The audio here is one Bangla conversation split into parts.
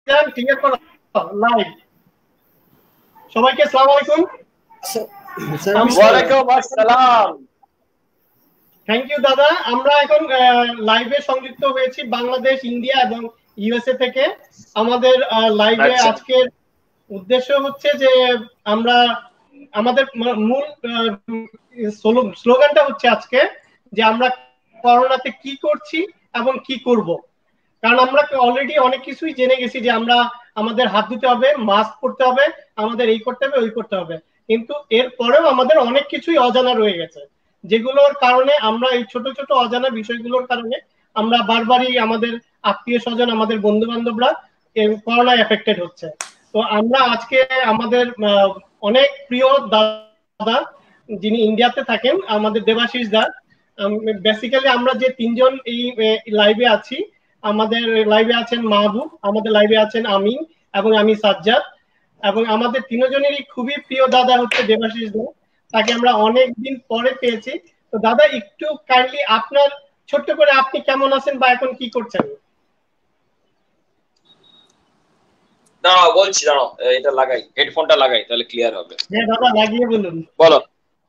ভাইজান ক্লিয়ার করো লাইভ। সবাইকে আসসালামু আলাইকুম। ওয়ালাইকুম আসসালাম। থ্যাংক ইউ দাদা। আমরা এখন লাইভে সংযুক্ত হয়েছি বাংলাদেশ, ইন্ডিয়া এবং ইউএসএ থেকে। আমাদের লাইভে আজকের উদ্দেশ্য হচ্ছে যে আমরা আমাদের মূল স্লোগানটা হচ্ছে আজকে যে আমরা করোনাতে কি করছি এবং কি করব। কারণ আমরা অলরেডি অনেক কিছুই জেনে গেছি যে আমরা আমাদের হাত ধুতে হবে, মাস্ক পরতে হবে, আমাদের এই করতে হবে, ওই করতে হবে, কিন্তু এরপরেও আমাদের অনেক কিছুই অজানা রয়ে গেছে, যেগুলোর কারণে আমরা এই ছোট ছোট অজানা বিষয়গুলোর কারণে আমরা বারবারই আমাদের আত্মীয় স্বজন, আমাদের বন্ধু বান্ধবরা করোনায় এফেক্টেড হচ্ছে। তো আমরা আজকে আমাদের অনেক প্রিয় দাদা যিনি ইন্ডিয়াতে থাকেন, আমাদের দেবাশিস দা, বেসিক্যালি আমরা যে তিনজন এই লাইভে আছি, আমাদের লাইভে আছেন মাহবুব, আমাদের লাইভে আছেন আমিন এবং আমি সাজ্জাদ, এবং আমাদের তিনজনেরই খুবই প্রিয় দাদা হচ্ছে দেবাশিস দা। তাকে আমরা অনেক দিন পরে পেয়েছি। তো দাদা একটু কাইন্ডলি আপনার ছোট্ট করে আপনি কেমন আছেন বা এখন কি করছেন? দাঁড়াও বলছি, দাঁড়াও এটা লাগাই, হেডফোনটা লাগাই, তাহলে ক্লিয়ার হবে। হ্যাঁ দাদা লাগিয়ে বলুন। বলো,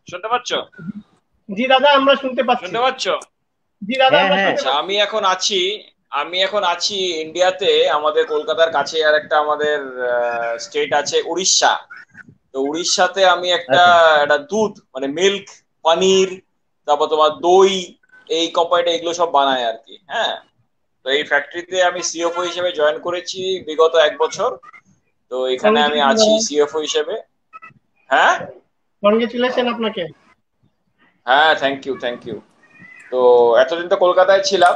শুনতে পাচ্ছ? জি দাদা আমরা শুনতে পাচ্ছি। শুনতে পাচ্ছ? জি দাদা আমরা শুনতে আচ্ছা, আমি এখন আছি ইন্ডিয়াতে, আমাদের কলকাতার কাছে আর একটা আমাদের স্টেট আছে উড়িষ্যা। তো উড়িষ্যাতে আমি একটা দুধ মানে মিল্ক, পনির, তারপর তোমার দই, এই কোম্পানিটা এগুলো সব বানায় আর কি। হ্যাঁ, তো এই ফ্যাক্টরিতে আমি সিএফও হিসেবে জয়েন করেছি বিগত 1 বছর। তো এখানে আমি আছি সিএফও হিসেবে। হ্যাঁ, কংগ্রেচুলেশন আপনাকে। হ্যাঁ, থ্যাংক ইউ। তো এতদিন তো কলকাতায় ছিলাম।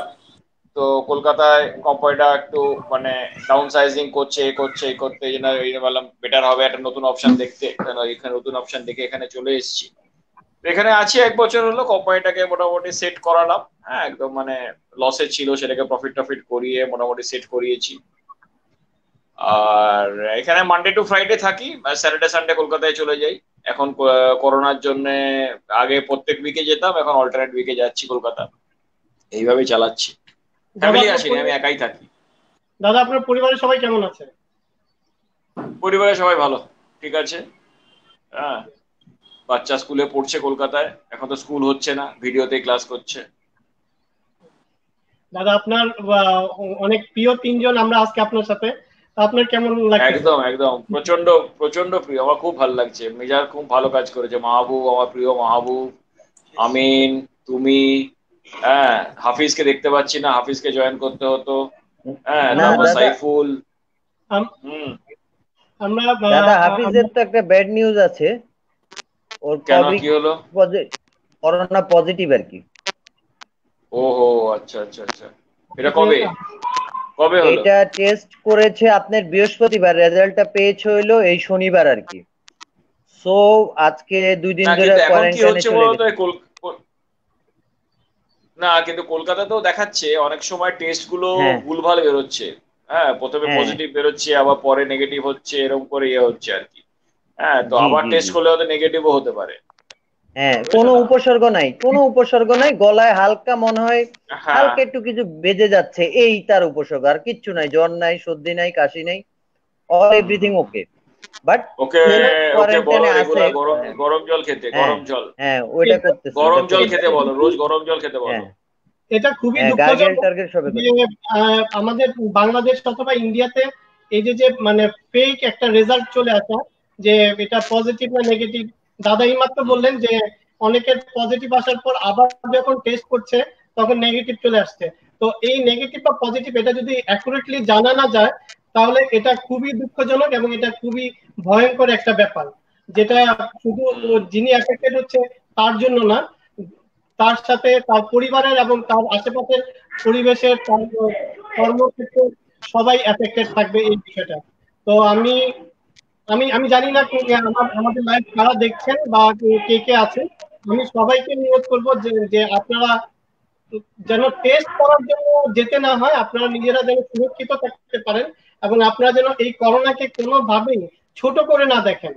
তো কলকাতায় কোম্পানিটা একটু মানে ডাউন সাইজিং করছে এই জন্য বললাম বেটার হবে একটা নতুন অপশন দেখতে। এখানে নতুন অপশন দেখে এখানে চলে এসেছি। এখানে আছি 1 বছর হলো, কোম্পানিটাকে মোটামুটি সেট করালাম। হ্যাঁ, একদম মানে লসে ছিল, সেটাকে প্রফিট করিয়ে মোটামুটি সেট করিয়েছি। আর এখানে মানডে টু ফ্রাইডে থাকি, স্যাটারডে সানডে কলকাতায় চলে যাই। এখন করোনার জন্য আগে প্রত্যেক উইকে যেতাম, এখন অল্টারনেট উইকে যাচ্ছি কলকাতা। এইভাবেই চালাচ্ছি। ফ্যামিলি আসেনি, আমি একাই থাকি। দাদা আপনার পরিবারের সবাই কেমন আছে? পরিবারের সবাই ভালো, ঠিক আছে। হ্যাঁ, বাচ্চা স্কুলে পড়ছে কলকাতায়, এখন তো স্কুল হচ্ছে না, ভিডিওতে ক্লাস করছে। দাদা আপনার অনেক প্রিয় তিনজন আমরা আজকে আপনার সাথে, আপনার কেমন লাগছে? একদম প্রচন্ড প্রিয়, আমার খুব ভালো লাগছে। মিজার খুব ভালো কাজ করেছে, মাহবুব আমার প্রিয় মাহবুব, আমিন, তুমি, হ্যাঁ, হাফিজকে দেখতে পাচ্ছি না, হাফিজকে জয়েন করতে হতো। হ্যাঁ, তারপর সাইফুল। আমরা দাদা হাফিজের তো একটা ব্যাড নিউজ আছে, ওর কেন, কি হলো? করোনা পজিটিভ আর কি। ওহো, আচ্ছা। এটা কবে হলো? এটা টেস্ট করেছে আপনার বৃহস্পতিবার, রেজাল্টটা পেয়েছে হলো এই শনিবার আর কি। সো আজকে 2 দিন ধরে কোয়ারেন্টাইনে চলে গেছে। না, কিন্তু কলকাতাতেও দেখাচ্ছে অনেক সময় টেস্ট গুলো ভুলভাল বেরোচ্ছে। হ্যাঁ, প্রথমে পজিটিভ বেরোচ্ছে, আবার পরে নেগেটিভ হচ্ছে, এরকম করে হচ্ছে আর কি। হ্যাঁ, তো আবার টেস্ট করলে হয়তো নেগেটিভও হতে পারে। হ্যাঁ, কোনো উপসর্গ নাই, গলায় হালকা মনে হয় হালকা একটু কিছু বেজে যাচ্ছে, এই তার উপসর্গ, আর কিচ্ছু নাই, জ্বর নাই, সর্দি নাই, কাশি নাই, অল এভরিথিং ওকে। বাট ওকে গরম জল খেতে, হ্যাঁ ওইটা করতেছে, গরম জল খেতে বলো, রোজ গরম জল খেতে বলো। এটা খুবই দুঃখজনক আমাদের বাংলাদেশ অথবা ইন্ডিয়াতে এই যে মানে ফেক একটা রেজাল্ট চলে আসা, যে এটা পজিটিভ না নেগেটিভ। দাদা এইমাত্র বললেন যে অনেকের পজিটিভ আসার পর আবার যখন টেস্ট করছে তখন নেগেটিভ চলে আসছে। তো এই নেগেটিভ বা পজিটিভ এটা যদি অ্যাকুরেটলি জানা না যায় তাহলে এটা খুবই দুঃখজনক এবং এটা খুবই ভয়ঙ্কর একটা ব্যাপার, যেটা শুধু যিনি এফেক্টেড হচ্ছে তার জন্য না, তার সাথে তার পরিবারের এবং তার আশেপাশের পরিবেশের কর্মক্ষেত্রে সবাই এফেক্টেড থাকবে এই বিষয়টা। তো আমি আমি আমি জানি না আমাদের লাইভ কারা দেখছেন বা কে আছেন, আমি সবাইকে অনুরোধ করবো যে আপনারা যেন টেস্ট করার জন্য যেতে না হয়, আপনারা নিজেরা যেন সুরক্ষিত থাকতে পারেন এবং আপনারা যেন এই করোনাকে কোনোভাবেই ছোট করে না দেখেন।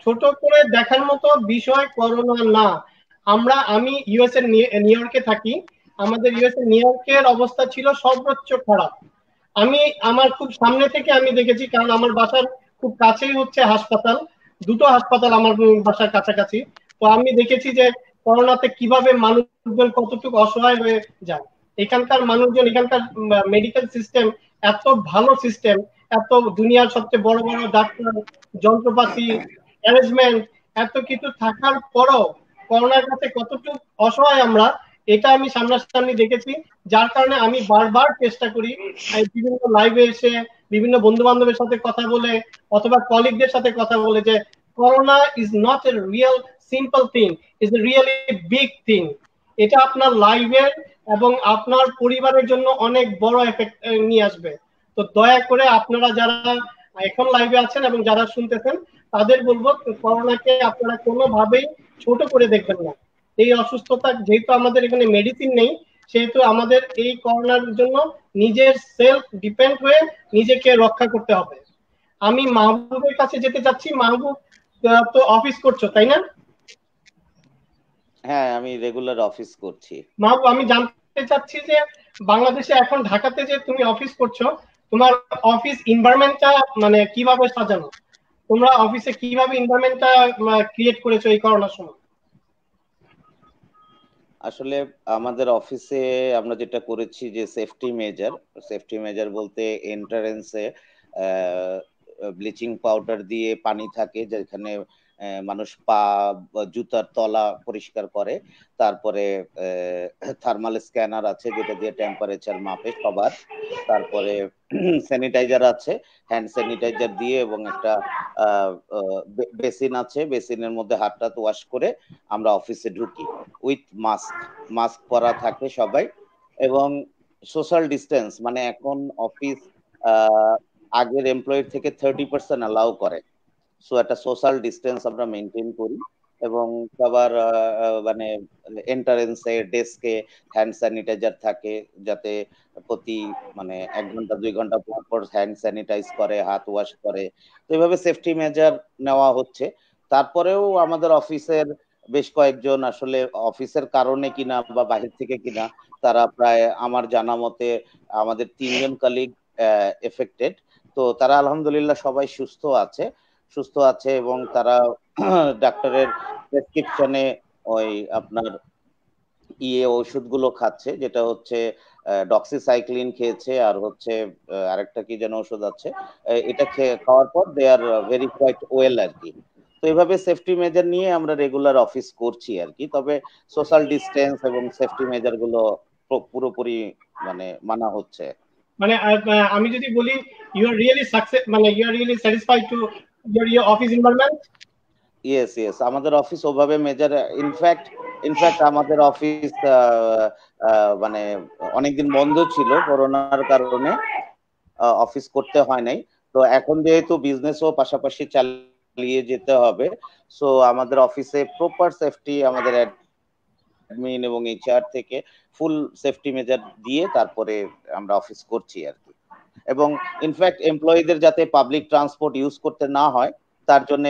ছোট করে দেখার মতো বিষয় করোনা না। আমি ইউএসএ নিউ ইয়র্কে থাকি, আমাদের ইউএসএ নিউ ইয়র্কের অবস্থা ছিল সর্বোচ্চ খারাপ। আমি আমার খুব সামনে থেকে আমি দেখেছি, কারণ আমার বাসার খুব কাছেই হচ্ছে হাসপাতাল, দুটো হাসপাতাল আমার বাসার কাছাকাছি। তো আমি দেখেছি যে করোনাতে কিভাবে মানুষজন কতটুকু অসহায় হয়ে যায়। এখানকার মানুষজন, এখানকার মেডিকেল সিস্টেম এত ভালো সিস্টেম, এত দুনিয়ার সবচেয়ে বড় বড় ডাক্তার, যন্ত্রপাতি, অ্যারেঞ্জমেন্ট, এত কিছু থাকার পরও করোনার কাছে কতটুকু অসহায় আমরা, এটা আমি সামনাসামনি দেখেছি। যার কারণে আমি বারবার চেষ্টা করি বিভিন্ন লাইভে এসে বিভিন্ন বন্ধু বান্ধবের সাথে কথা বলে অথবা কলিগদের সাথে কথা বলে যে corona is not a real simple thing, is a really big thing. এটা আপনার লাইফের এবং আপনার পরিবারের জন্য অনেক বড় এফেক্ট নিয়ে আসবে। তো দয়া করে আপনারা যারা এখন লাইভে আছেন এবং যারা শুনতেছেন তাদের বলবো, করোনাকে আপনারা কোনোভাবেই ছোট করে দেখবেন না। এই অসুস্থতা যেহেতু আমাদের এখানে মেডিসিন নেই, সেহেতু আমাদের এই করোনার জন্য নিজের সেলফ ডিপেন্ড হয়ে নিজেকে রক্ষা করতে হবে। আমি মাহবুবের কাছে যেতে চাচ্ছি। মাহবুব, তো অফিস করছো তাই না? হ্যাঁ, আমি রেগুলার অফিস করছি। মাহবুব, আমি জানতে চাচ্ছি যে বাংলাদেশে এখন ঢাকাতে যে তুমি অফিস করছো, তোমার অফিস এনভায়রনমেন্টটা মানে কিভাবে সাজানো? তোমরা অফিসে কিভাবে এনভায়রনমেন্টটা ক্রিয়েট করেছো এই করোনার সময়? আসলে আমাদের অফিসে আমরা যেটা করেছি যে সেফটি মেজার বলতে এন্ট্রান্সে ব্লিচিং পাউডার দিয়ে পানি থাকে, যেখানে মানুষ পা জুতার তলা পরিষ্কার করে। তারপরে থার্মাল স্ক্যানার আছে যেটা দিয়ে টেম্পারেচার মাপে সবার। তারপরে স্যানিটাইজার আছে, হ্যান্ড স্যানিটাইজার দিয়ে, এবং একটা বেসিন আছে, বেসিনের মধ্যে হাতটা ওয়াশ করে আমরা অফিসে ঢুকি উইথ মাস্ক পরা থাকে সবাই। এবং সোশ্যাল ডিস্টেন্স, মানে এখন অফিস আগের এমপ্লয়ির থেকে 30% অ্যালাউ করে। সো একটা সোশ্যাল ডিস্টেন্স আমরা মেনটেন করি, এবং সবার মানে এন্ট্রান্সে ডেস্কে হ্যান্ড স্যানিটাইজার থাকে, যাতে প্রতি মানে 1 ঘন্টা 2 ঘন্টা পর পর হ্যান্ড স্যানিটাইজ করে, হাত ওয়াশ করে। তো এইভাবে সেফটি মেজার নেওয়া হচ্ছে। তারপরেও আমাদের অফিসের বেশ কয়েকজন, আসলে অফিসের কারণে কিনা বা বাহির থেকে কিনা, তারা প্রায় আমার জানা মতে আমাদের 3 জন কলিগ এফেক্টেড। তো তারা আলহামদুলিল্লাহ সবাই সুস্থ আছে এবং তারা ডাক্তারের প্রেসক্রিপশনে ওই আপনার ওষুধগুলো খাচ্ছে, যেটা হচ্ছে ডক্সিসাইক্লিন খেয়েছে, আর হচ্ছে আরেকটা কি যেন ওষুধ আছে, এটা খাওয়ার পর দে আর ভেরি কোয়াইট ওয়েল আর কি। তো এইভাবে সেফটি মেজার নিয়ে আমরা রেগুলার অফিস করছি আর কি। তবে সোশ্যাল ডিস্টেন্স এবং সেফটি মেজার গুলো পুরোপুরি মানে মানা হচ্ছে। মানে আমি যদি বলি ইউ আর রিয়েলি সাকসেস, মানে you are really satisfied to your office environment? Yes, আমাদের অফিস ওভাবে মেজার, ইনফ্যাক্ট আমাদের অফিস মানে অনেকদিন বন্ধ ছিল করোনার কারণে, অফিস করতে হয় নাই। তো এখন যেহেতু বিজনেসও পাশাপাশি চালিয়ে যেতে হবে, সো আমাদের অফিসে প্রপার সেফটি, আমাদের অ্যাডমিন এবং এইচআর থেকে ফুল সেফটি মেজার দিয়ে তারপরে আমরা অফিস করছি আর কি। এবং ইনফ্যাক্ট এমপ্লয়ীদের যাতে পাবলিক ট্রান্সপোর্ট ইউজ করতে না হয়, তার জন্য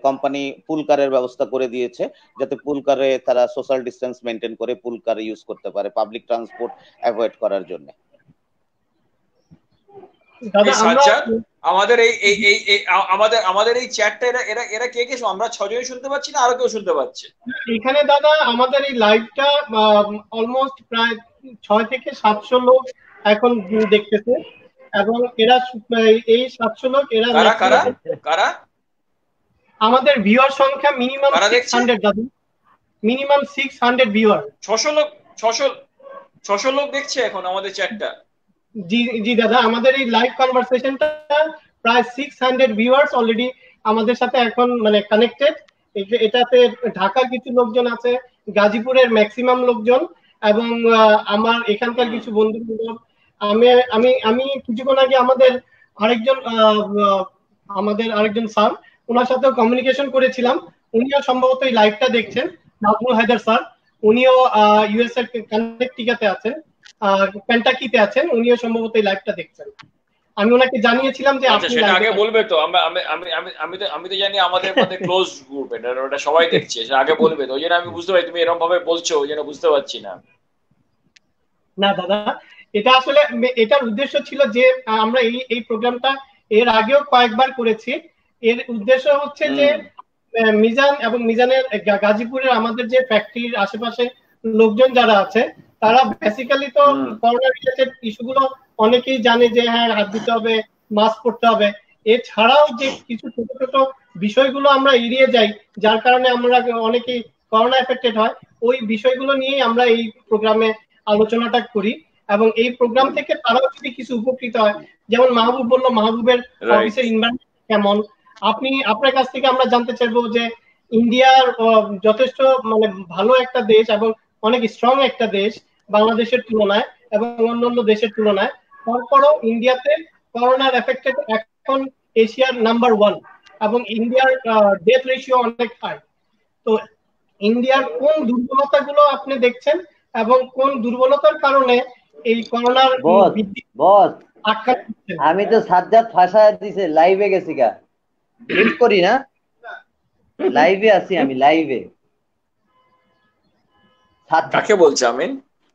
কোম্পানি পুল কারের ব্যবস্থা করে দিয়েছে, যাতে পুল কারে তারা সোশ্যাল ডিস্টেন্স মেনটেন করে পুল কার ইউজ করতে পারে পাবলিক ট্রান্সপোর্ট অ্যাভয়েড করার জন্য। আমাদের আমাদের এই চ্যাটটা এরা কে কে, আমরা 6 জনই শুনতে পাচ্ছি না আরো কেউ শুনতে পাচ্ছে? এখানে দাদা আমাদের এই লাইভটা অলমোস্ট প্রায় 6 থেকে 700 লোক এখন দেখতেছে, এবং এরা এই 700 লোক এরা কারা আমাদের ভিউয়ার সংখ্যা মিনিমাম 600 দাদা, মিনিমাম 600 ভিউয়ার। 600 লোক দেখছে এখন আমাদের চ্যাটটা? জি দাদা, আমাদের এই লাইভ কনভারসেশনটা প্রায় 600 ভিউয়ার্স অলরেডি আমাদের সাথে এখন মানে কানেক্টেড। এটাতে ঢাকার কিছু লোকজন আছে, গাজীপুরের ম্যাক্সিমাম লোকজন, এবং আমার এখানকার কিছু বন্ধু। আমি কিছুক্ষণ আগে আমাদের আরেকজন স্যার, ওনার সাথেও কমিউনিকেশন করেছিলাম। উনিও সম্ভবত এই লাইভটা দেখছেন, নাজমুল হায়দার স্যার। উনিও ইউএস এর কানেক্টিকাতে আছেন, পেন্টাকিতে আছেন, উনিও সম্ভবত এই লাইভটা দেখছেন। আমি ওনাকে জানিয়েছিলাম যে আপনি সেটা আগে বলবে তো। আমি তো জানি আমাদের মধ্যে ক্লোজ গ্রুপ, এটা সবাই দেখছে, সেটা আগে বলবে তো। ওই জন্য আমি বুঝতে পারি তুমি এরকম ভাবে বলছো, ওই জন্য বুঝতে পারছি না। না দাদা, এটা আসলে এটার উদ্দেশ্য ছিল যে আমরা এই প্রোগ্রামটা এর আগেও কয়েকবার করেছি। এর উদ্দেশ্য হচ্ছে যে মিজান এবং মিজানের গাজীপুরের আমাদের যে ফ্যাক্টরির আশেপাশে লোকজন যারা আছে তারা বেসিক্যালি তো করোনা রিলেটেড ইস্যুগুলো অনেকেই জানে যে হ্যাঁ হাত দিতে হবে, মাস্ক পরতে হবে। এছাড়াও যে কিছু ছোট ছোট বিষয়গুলো আমরা এড়িয়ে যাই যার কারণে আমরা অনেকেই করোনা এফেক্টেড হয়, ওই বিষয়গুলো নিয়েই আমরা এই প্রোগ্রামে আলোচনাটা করি। এবং এই প্রোগ্রাম থেকে তারাও যদি কিছু উপকৃত হয়, যেমন মাহবুব বললো মাহবুবের অফিসের এনভায়রনমেন্ট কেমন, আপনার কাছ থেকে আমরা জানতে চাইবো যে ইন্ডিয়ার যথেষ্ট মানে ভালো একটা দেশ এবং অনেক স্ট্রং একটা দেশ বাংলাদেশের তুলনায় এবং অন্যান্য দেশের তুলনায়, তারপরও ইন্ডিয়াতে করোনার এফেক্টেড এখন এশিয়ার নাম্বার 1 এবং ইন্ডিয়ার ডেথ রেশিও অনেক হাই। তো ইন্ডিয়ার কোন দুর্বলতাগুলো আপনি দেখছেন এবং কোন দুর্বলতার কারণে এই করোনার বস আমি তো সাজ্জাদ ফাঁসায় দিছে, লাইভে গেছি গা, মিট করি না, লাইভে আছি আমি, লাইভে। কাকে বলছে আমিন?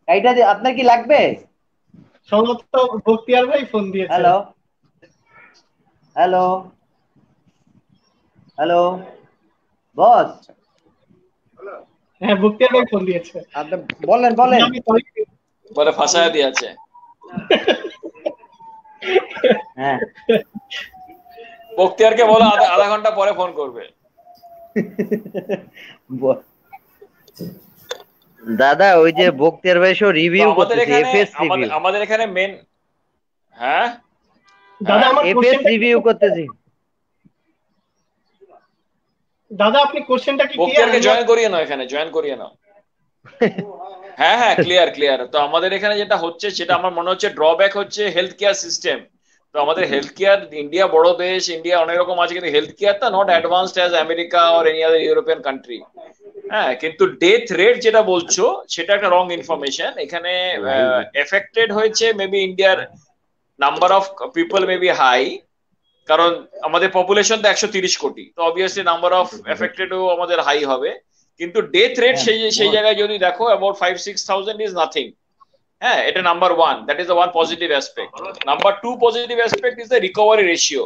এইটা আপনার কি লাগবে? সম্ভবত বখতিয়ার ভাই ফোন দিয়েছে। Hello hello hello boss. হ্যাঁ বখতিয়ার ভাই ফোন দিয়েছে। আপনি বলেন বলেন। বলে ফাঁসায় দিয়েছে। হ্যাঁ বখতিয়ারকে বলো আধা ঘন্টা পরে ফোন করবে। দাদা ওই যে বখতিয়ার ভাই শো রিভিউ করতেছে, এফএস রিভিউ। আমাদের এখানে মেন হ্যাঁ দাদা আমার এফএস রিভিউ করতেছি। দাদা আপনি কোশ্চেনটা কি বখতিয়ারকে জয়েন করিয়ে নাও, এখানে জয়েন করিয়ে নাও। হ্যাঁ হ্যাঁ ক্লিয়ার। তো আমাদের এখানে যেটা হচ্ছে সেটা আমার মনে হচ্ছে ড্রব্যাক হচ্ছে হেলথ কেয়ার সিস্টেম। তো আমাদের হেলথ কেয়ার, ইন্ডিয়া বড় দেশ, ইন্ডিয়া অনেক রকম আছে, কিন্তু হেলথ কেয়ারটা not advanced as America or any other European country. হ্যাঁ, কিন্তু ডেথ রেট যেটা বলছো সেটা একটা রং ইনফরমেশন। এখানে এফেক্টেড হয়েছে মেবি ইন্ডিয়ার number of people maybe high, কারণ আমাদের পপুলেশন তো 130 কোটি, তো অবভিয়াসলি নাম্বার অফ এফেক্টেডও আমাদের হাই হবে। কিন্তু ডেথ রেট সেই জায়গায় যদি দেখো অ্যাবাউট 5-6,000 ইজ নাথিং। হ্যাঁ, এটা number 1, that is the one positive aspect. Number 2 positive aspect is the recovery ratio.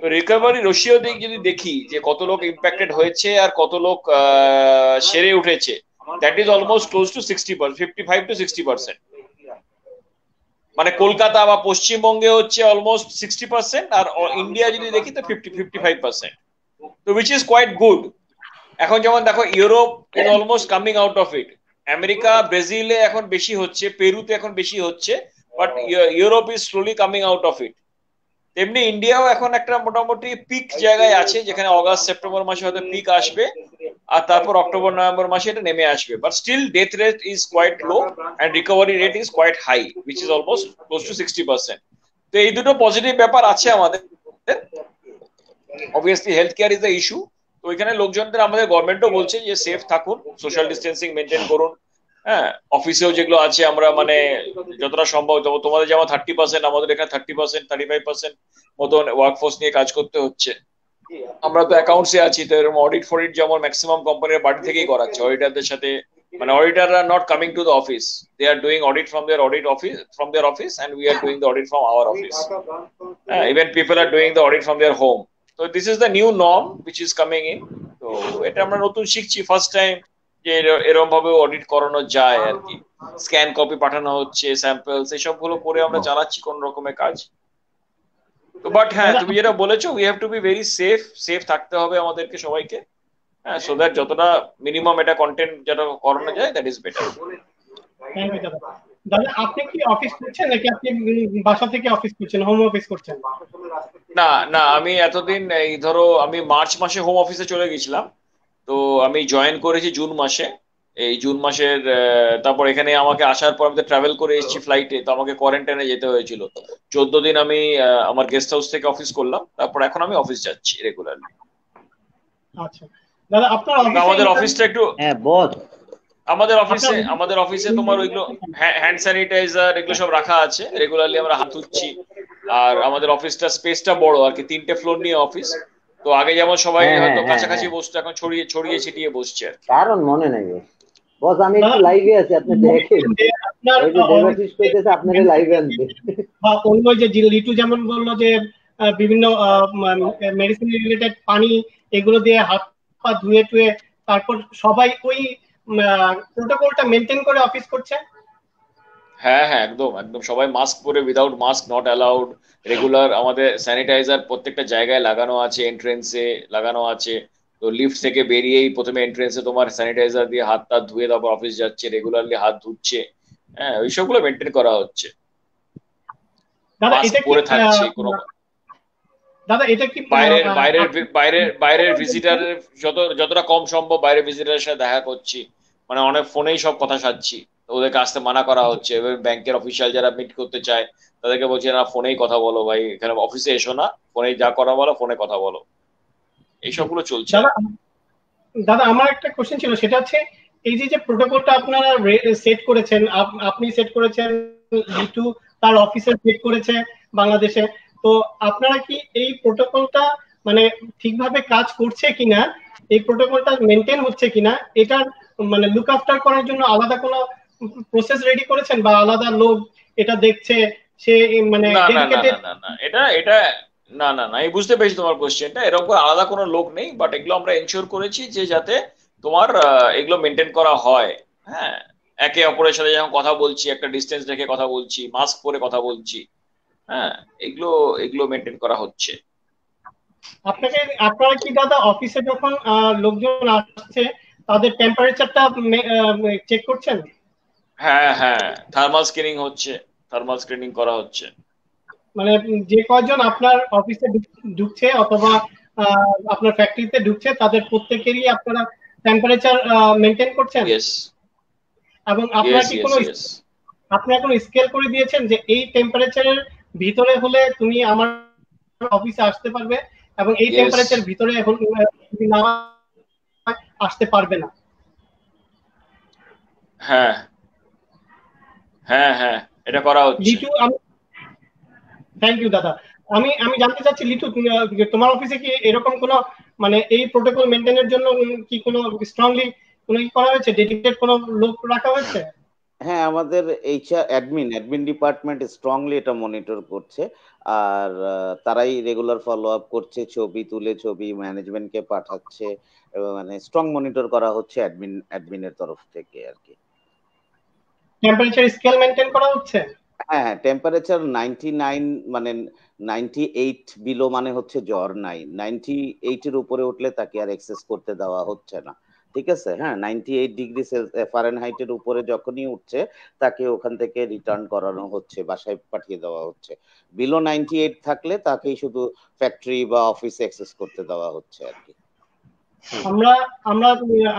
তো রিকভারি রেশিও দিক যদি দেখি যে কত লোক ইম্প্যাক্টেড হয়েছে আর কত লোক সেরে উঠেছে, that is almost close to 60%, 55 to 60%। মানে কলকাতা বা পশ্চিমবঙ্গে হচ্ছে অলমোস্ট 60%, আর ইন্ডিয়া যদি দেখি তো 55%, তো উইচ ইজ কোয়াইট গুড। এখন যেমন দেখো Europe is almost coming out of it, America ব্রাজিলে এখন বেশি হচ্ছে, পেরুতে এখন বেশি হচ্ছে, but Europe is slowly coming out of it. তেমনি ইন্ডিয়াও এখন একটা মোটামুটি পিক জায়গায় আছে, যেখানে অগাস্ট সেপ্টেম্বর মাসে হয়তো পিক আসবে, আর তারপর অক্টোবর নভেম্বর মাসে এটা নেমে আসবে। But still death rate is quite low and recovery rate is quite high, which is almost close to 60%। তো এই দুটো পজিটিভ ব্যাপার আছে আমাদের। Obviously health care is the issue. তো ওইখানে লোকজনদের আমাদের গভর্নমেন্টও বলছে যে সেফ থাকুন, সোশ্যাল ডিস্টেন্সিং মেনটেন করুন। হ্যাঁ, অফিসেও যেগুলো আছে আমরা মানে যতটা সম্ভব, তোমাদের যেমন 30%, আমাদের এখানে 30%, 35% মতন ওয়ার্কফোর্স নিয়ে কাজ করতে হচ্ছে। আমরা তো অ্যাকাউন্টসে আছি, তো এরকম অডিট ফডিট যেমন ম্যাক্সিমাম কোম্পানির বাড়ি থেকেই করাচ্ছে অডিটারদের সাথে। মানে auditor are not coming to the office, they are doing audit from their office and we are doing the audit from our office. Even people are doing the audit from their home. So this is the new norm which is coming in. তো এটা আমরা নতুন শিখছি, ফার্স্ট টাইম যে এরকম ভাবে অডিট করানো যায় আর কি। স্ক্যান কপি পাঠানো হচ্ছে, স্যাম্পলস, এসব গুলো করে আমরা চালাচ্ছি কোন রকমের কাজ। তো বাট হ্যাঁ, তুমি যেটা বলেছো, we have to be very safe থাকতে হবে আমাদেরকে সবাইকে। হ্যাঁ, সো দ্যাট যতটা মিনিমাম এটা কন্টেন্ট যেটা করানো যায়, দ্যাট ইজ বেটার। দাদা আপনি কি অফিস করছেন নাকি আপনি বাসা থেকে অফিস করছেন, হোম অফিস করছেন? না, আমি এতদিন এই ধরো আমি মার্চ মাসে হোম অফিসে চলে গেছিলাম। তো আমি জয়েন করেছি জুন মাসে। এই জুন মাসের তারপর এখানে আমাকে আসার পর আমি তো ট্রাভেল করে এসেছি ফ্লাইটে, তো আমাকে কোয়ারেন্টাইনে যেতে হয়েছিল। 14 দিন আমি আমার গেস্ট হাউস থেকে অফিস করলাম, তারপর এখন আমি অফিস যাচ্ছি রেগুলারলি। আচ্ছা দাদা, আপনার আমাদের অফিসটা একটু হ্যাঁ বস, আমাদের অফিসে তোমার ওইগুলো হ্যান্ড স্যানিটাইজার এগুলো সব রাখা আছে, রেগুলারলি আমরা হাত ধুচ্ছি। আর আমাদের অফিসটা স্পেসটা বড় আর কি, 3টে ফ্লোর নিয়ে অফিস। তো আগে যেমন সবাই হয়তো কাছাকাছি বসতো, এখন ছড়িয়ে ছিটিয়ে বসছে আর কি। কারণ মনে নাই। বস আমি একটু লাইভে আছি, আপনি দেখেন ওই যে দেবাশিস কইতেছে আপনারা লাইভে আনতে, বা অন্য যে লিটু যেমন বললো যে বিভিন্ন মেডিসিন রিলেটেড পানি এগুলো দিয়ে হাত পা ধুয়ে টুয়ে তারপর সবাই ওই প্রোটোকলটা মেনটেন করে অফিস করছে। হ্যাঁ হ্যাঁ, একদম একদম, সবাই মাস্ক পরে, without mask not allowed. Regular আমাদের স্যানিটাইজার প্রত্যেকটা জায়গায় লাগানো আছে, এন্ট্রেন্সে লাগানো আছে। তো লিফট থেকে বেরিয়েই প্রথমে এন্ট্রেন্সে তোমার স্যানিটাইজার দিয়ে হাত টাত ধুয়ে তারপর অফিস যাচ্ছে, রেগুলারলি হাত ধুচ্ছে। হ্যাঁ, ওইসবগুলো মেনটেন করা হচ্ছে, দাদা মাস্ক এটা কি পরে থাকছি কোনো। দাদা এটা কি বাইরের বাইরের বাইরের বাইরের ভিজিটারের যতটা কম সম্ভব বাইরের ভিজিটারের সাথে দেখা করছি, মানে অনেক ফোনেই সব কথা সারছি। তো ওদেরকে আসতে মানা করা হচ্ছে। এবার ব্যাংকের অফিসিয়াল যারা মিট করতে চায় তাদেরকে বলছে না, ফোনেই কথা বলো ভাই, এখানে অফিসে এসো না, ফোনে যা করা বলো ফোনে কথা বলো। এইসবগুলো চলছে। দাদা দাদা আমার একটা কোশ্চেন ছিল, সেটা হচ্ছে এই যে প্রোটোকলটা আপনারা সেট করেছেন, আপনি সেট করেছেন, লিটু তার অফিসে সেট করেছে বাংলাদেশে, তো আপনারা কি এই প্রোটোকলটা মানে ঠিকভাবে কাজ করছে কিনা, এই প্রোটোকলটা মেনটেন হচ্ছে কিনা, এটার মানে লুক আফটার করার জন্য আলাদা কোনো প্রসেস রেডি করেছেন বা আলাদা লোক এটা দেখছে, সে মানে না না না ডেডিকেটেড? না না না, এটা এটা না না না, আমি বুঝতে পেরেছি তোমার কোশ্চেনটা। এরকম করে আলাদা কোনো লোক নেই, বাট এগুলো আমরা এনশিওর করেছি যে যাতে তোমার এগুলো মেনটেন করা হয়। হ্যাঁ, একে অপরের সাথে যখন কথা বলছি একটা ডিস্টেন্স রেখে কথা বলছি, মাস্ক পরে কথা বলছি। হ্যাঁ, এগুলো এগুলো মেনটেন করা হচ্ছে। আপনাকে আপনারা কি দাদা অফিসে যখন লোকজন আসছে তাদের টেম্পারেচারটা চেক করছেন? হ্যাঁ হ্যাঁ, থার্মাল স্ক্রিনিং হচ্ছে, থার্মাল স্ক্রিনিং করা হচ্ছে। মানে যে কয়জন আপনার অফিসে ঢুকছে অথবা আপনার ফ্যাক্টরিতে ঢুকছে তাদের প্রত্যেকেরই আপনারা টেম্পারেচার মেনটেন করছেন? ইয়েস এবং আপনারা ইয়েস কি ইয়েস কোনো ইয়েস। আপনি এখন স্কেল করে দিয়েছেন যে এই টেম্পারেচারের ভিতরে হলে তুমি আমার অফিসে আসতে পারবে এবং এই ইয়েস, টেম্পারেচার ভিতরে এখন যদি না আসতে পারবে না? হ্যাঁ হ্যাঁ হ্যাঁ, এটা করা হচ্ছে। লিটু, আমি থ্যাংক ইউ দাদা। আমি আমি জানতে চাচ্ছি লিটু, তোমার অফিসে কি এরকম কোনো মানে এই প্রোটোকল মেনটেনের জন্য কি কোনো স্ট্রংলি কোনো কি করা হয়েছে, ডেডিকেটেড কোনো লোক রাখা হয়েছে? হ্যাঁ, আমাদের এইচআর অ্যাডমিন ডিপার্টমেন্ট স্ট্রংলি এটা মনিটর করছে। আর তারাই রেগুলার ফলো আপ করছে, ছবি তুলে ছবি ম্যানেজমেন্টকে পাঠাচ্ছে, মানে স্ট্রং মনিটর করা হচ্ছে অ্যাডমিনের তরফ থেকে আর কি। টেম্পারেচার স্কেল মেনটেন করা হচ্ছে? হ্যাঁ হ্যাঁ, টেম্পারেচার 99 মানে 98 বিলো মানে হচ্ছে জ্বর নাই, 98 এর উপরে উঠলে তাকে আর এক্সেস করতে দেওয়া হচ্ছে না। ঠিক আছে, হ্যাঁ, 98 ডিগ্রি ফারেনহাইটের উপরে যখনই উঠছে তাকে ওখান থেকে রিটার্ন করানো হচ্ছে, বাসায় পাঠিয়ে দেওয়া হচ্ছে। বিলো 98 থাকলে তাকেই শুধু ফ্যাক্টরি বা অফিসে অ্যাক্সেস করতে দেওয়া হচ্ছে আর কি। আমরা আমরা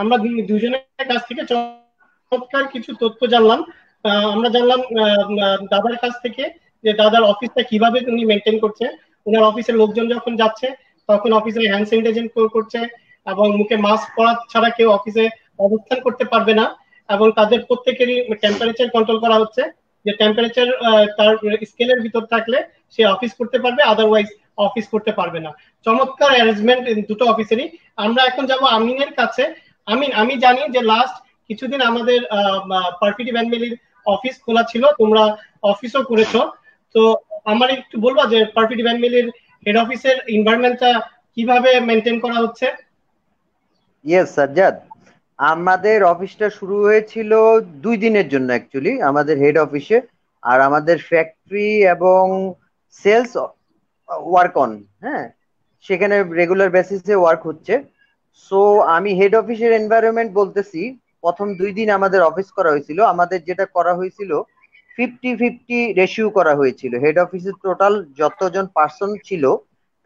আমরা দুজনের কাছ থেকে চমৎকার কিছু তথ্য জানলাম। আমরা জানলাম দাদার কাছ থেকে যে দাদার অফিসটা কিভাবে উনি মেনটেন করছে। ওনার অফিসের লোকজন যখন যাচ্ছে তখন অফিসে হ্যান্ড স্যানিটাইজার করছে এবং মুখে মাস্ক পরা ছাড়া কেউ অফিসে অবস্থান করতে পারবে না, এবং তাদের প্রত্যেকেরই টেম্পারেচার কন্ট্রোল করা হচ্ছে, যে টেম্পারেচার তার স্কেলের ভিতর থাকলে সে অফিস করতে পারবে, আদারওয়াইজ অফিস করতে পারবে না। চমৎকার অ্যারেঞ্জমেন্ট দুটো অফিসেরই। আমরা এখন যাব আমিনের কাছে। আমিন, আমি জানি যে লাস্ট কিছুদিন আমাদের পারফিটি ভ্যানমেলির অফিস খোলা ছিল, তোমরা অফিসও করেছো, তো আমার একটু বলবা যে পারফিটি ভ্যানমেলির হেড অফিসের এনভায়রনমেন্টটা কিভাবে মেনটেন করা হচ্ছে? ইয়েস সাজ্জাদ, আমাদের অফিসটা শুরু হয়েছিল 2 দিনের জন্য অ্যাকচুয়ালি আমাদের হেড অফিসে, আর আমাদের ফ্যাক্টরি এবং সেলস ওয়ার্ক অন, হ্যাঁ, সেখানে রেগুলার বেসিসে ওয়ার্ক হচ্ছে। সো আমি হেড অফিসের এনভায়রনমেন্ট বলতেছি, প্রথম 2 দিন আমাদের অফিস করা হয়েছিল, আমাদের যেটা করা হয়েছিল 50-50 রেশিও করা হয়েছিল। হেড অফিসের টোটাল যতজন পার্সন ছিল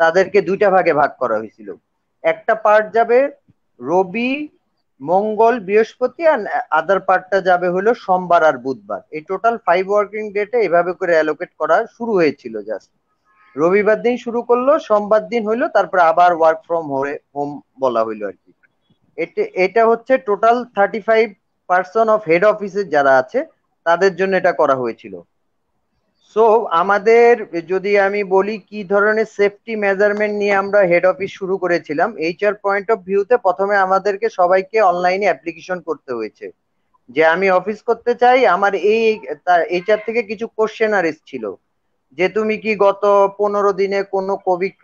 তাদেরকে 2টা ভাগে ভাগ করা হয়েছিল। একটা পার্ট যাবে রবি, মঙ্গল, বৃহস্পতি, আর আদার পার্টটা যাবে হলো সোমবার আর বুধবার। এই টোটাল 5 ওয়ার্কিং ডেটে এভাবে করে অ্যালোকেট করা শুরু হয়েছিল। জাস্ট রবিবার দিন শুরু করলো, সোমবার দিন হইলো, তারপর আবার ওয়ার্ক ফ্রম হোম বলা হইলো আর কি। এটা হচ্ছে টোটাল 35% অফ হেড অফিসের যারা আছে তাদের জন্য এটা করা হয়েছিল। সো আমাদের যদি আমি বলি কি ধরনের সেফটি মেজারমেন্ট নিয়ে আমরা হেড অফিস শুরু করেছিলাম, এইচআর পয়েন্ট অফ ভিউতে প্রথমে আমাদেরকে সবাইকে অনলাইনে অ্যাপ্লিকেশন করতে হয়েছে যে আমি অফিস করতে চাই, আমার এই এইচআর থেকে কিছু কোশ্চেনার এসেছিল যে তুমি কি গত 15 দিনে কোনো কোভিড